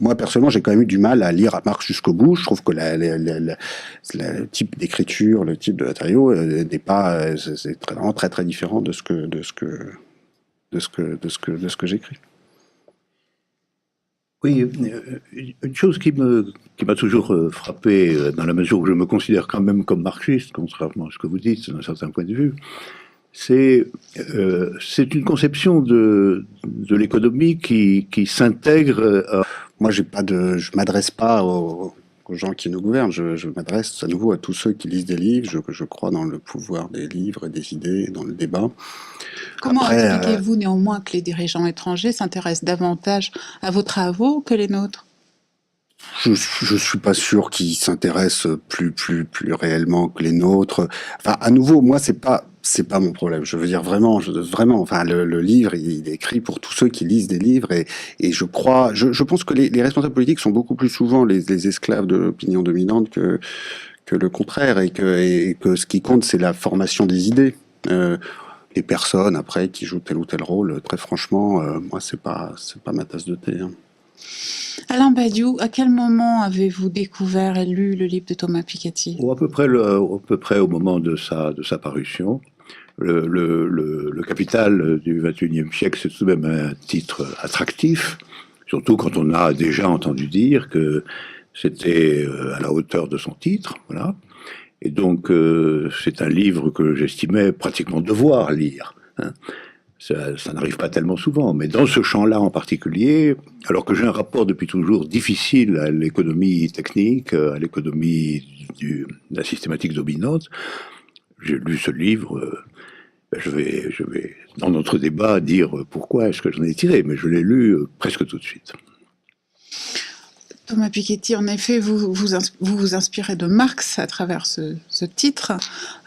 moi personnellement, j'ai quand même eu du mal à lire Marx jusqu'au bout. Je trouve que le type d'écriture, le type de matériau n'est pas, c'est vraiment très très différent de ce que j'écris. Oui, une chose qui m'a toujours frappé, dans la mesure où je me considère quand même comme marxiste, contrairement à ce que vous dites d'un certain point de vue, c'est une conception de l'économie qui s'intègre. Moi, je m'adresse pas aux gens qui nous gouvernent. Je m'adresse à nouveau à tous ceux qui lisent des livres. Je crois dans le pouvoir des livres et des idées, dans le débat. Comment expliquez-vous néanmoins que les dirigeants étrangers s'intéressent davantage à vos travaux que les nôtres ? Je suis pas sûr qu'ils s'intéressent plus réellement que les nôtres. Enfin, à nouveau, moi, c'est pas mon problème. Je veux dire vraiment. Enfin, le livre, il est écrit pour tous ceux qui lisent des livres, et je pense que les responsables politiques sont beaucoup plus souvent les esclaves de l'opinion dominante que le contraire, et que ce qui compte, c'est la formation des idées. les personnes après qui jouent tel ou tel rôle, très franchement, moi c'est pas ma tasse de thé. Hein. Alain Badiou, à quel moment avez-vous découvert et lu le livre de Thomas Piketty? À peu près au moment de sa parution. Le capital du XXIe siècle, c'est tout de même un titre attractif, surtout quand on a déjà entendu dire que c'était à la hauteur de son titre, voilà. Et donc, c'est un livre que j'estimais pratiquement devoir lire. Hein. Ça n'arrive pas tellement souvent, mais dans ce champ-là en particulier, alors que j'ai un rapport depuis toujours difficile à l'économie technique, à l'économie de la systématique dominante, j'ai lu ce livre. Je vais, dans notre débat, dire pourquoi est-ce que j'en ai tiré, mais je l'ai lu presque tout de suite. Thomas Piketty, en effet, vous inspirez de Marx à travers ce titre,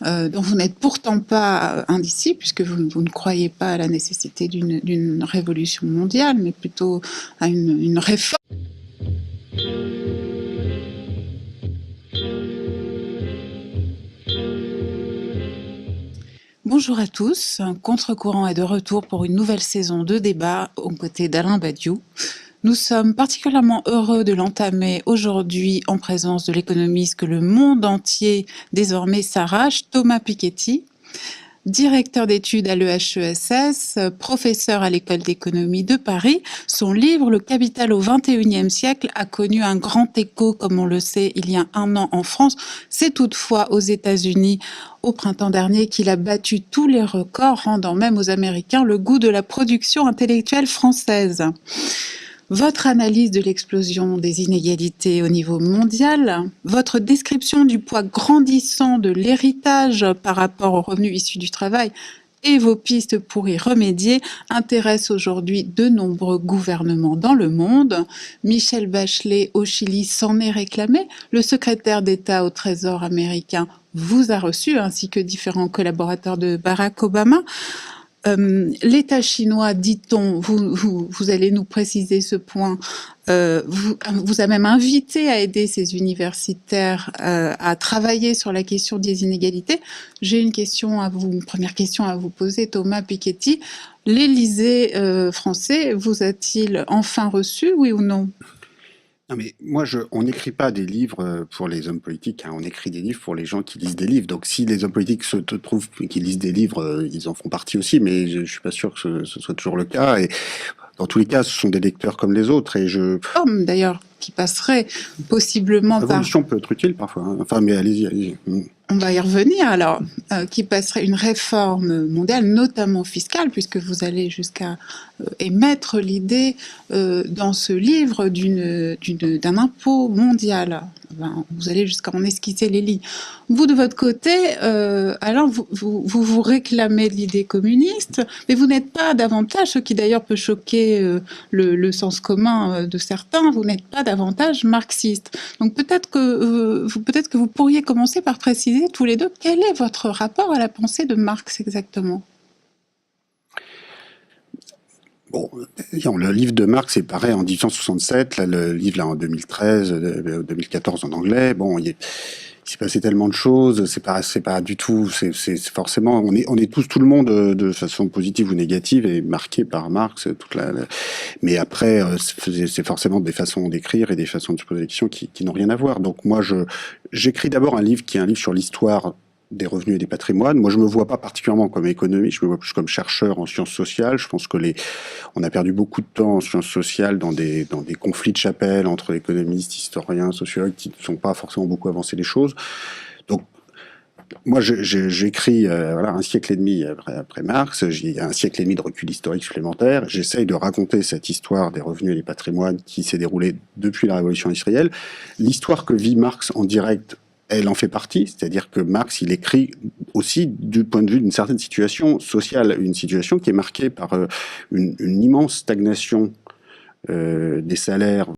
dont vous n'êtes pourtant pas un disciple, puisque vous ne croyez pas à la nécessité d'une révolution mondiale, mais plutôt à une réforme. Bonjour à tous, Contre-courant est de retour pour une nouvelle saison de débat aux côtés d'Alain Badiou. Nous sommes particulièrement heureux de l'entamer aujourd'hui en présence de l'économiste que le monde entier désormais s'arrache, Thomas Piketty, directeur d'études à l'EHESS, professeur à l'École d'économie de Paris. Son livre « Le capital au XXIe siècle » a connu un grand écho, comme on le sait, il y a un an en France. C'est toutefois aux États-Unis, au printemps dernier, qu'il a battu tous les records, rendant même aux Américains le goût de la production intellectuelle française. Votre analyse de l'explosion des inégalités au niveau mondial, votre description du poids grandissant de l'héritage par rapport aux revenus issus du travail et vos pistes pour y remédier intéressent aujourd'hui de nombreux gouvernements dans le monde. Michelle Bachelet au Chili s'en est réclamé. Le secrétaire d'État au Trésor américain vous a reçu, ainsi que différents collaborateurs de Barack Obama. L'État chinois, dit-on, vous allez nous préciser ce point, vous a même invité à aider ces universitaires à travailler sur la question des inégalités. J'ai une première question à vous poser, Thomas Piketty. L'Élysée français vous a-t-il enfin reçu, oui ou non? Non mais moi, on n'écrit pas des livres pour les hommes politiques, hein, on écrit des livres pour les gens qui lisent des livres. Donc si les hommes politiques se trouvent qui lisent des livres, ils en font partie aussi, mais je suis pas sûr que ce soit toujours le cas. Et dans tous les cas, ce sont des lecteurs comme les autres. Et D'ailleurs, qui passerait possiblement la révolution peut être utile parfois. Hein. Enfin, mais allez-y. On va y revenir alors, qui passerait une réforme mondiale, notamment fiscale, puisque vous allez jusqu'à émettre l'idée dans ce livre d'un impôt mondial. Vous allez jusqu'à en esquisser les lignes. Vous, de votre côté, Alain, vous réclamez l'idée communiste, mais vous n'êtes pas davantage, ce qui d'ailleurs peut choquer le sens commun de certains, vous n'êtes pas davantage marxiste. Donc peut-être que vous pourriez commencer par préciser tous les deux quel est votre rapport à la pensée de Marx exactement. Bon, le livre de Marx est pareil en 1867, là, le livre là en 2013, 2014 en anglais. Bon, il s'est passé tellement de choses, c'est pas du tout, c'est forcément, on est tous, tout le monde de façon positive ou négative est marqué par Marx, mais après, c'est forcément des façons d'écrire et des façons de se poser des questions qui n'ont rien à voir. Donc moi, j'écris d'abord un livre qui est un livre sur l'histoire des revenus et des patrimoines. Moi, je me vois pas particulièrement comme économiste, je me vois plus comme chercheur en sciences sociales. Je pense que on a perdu beaucoup de temps en sciences sociales dans des conflits de chapelle entre économistes, historiens, sociologues qui ne sont pas forcément beaucoup avancé les choses. Donc, moi, j'écris un siècle et demi après Marx, j'ai un siècle et demi de recul historique supplémentaire. J'essaye de raconter cette histoire des revenus et des patrimoines qui s'est déroulée depuis la Révolution industrielle. L'histoire que vit Marx en direct, elle en fait partie, c'est-à-dire que Marx, il écrit aussi du point de vue d'une certaine situation sociale, une situation qui est marquée par une immense stagnation des salaires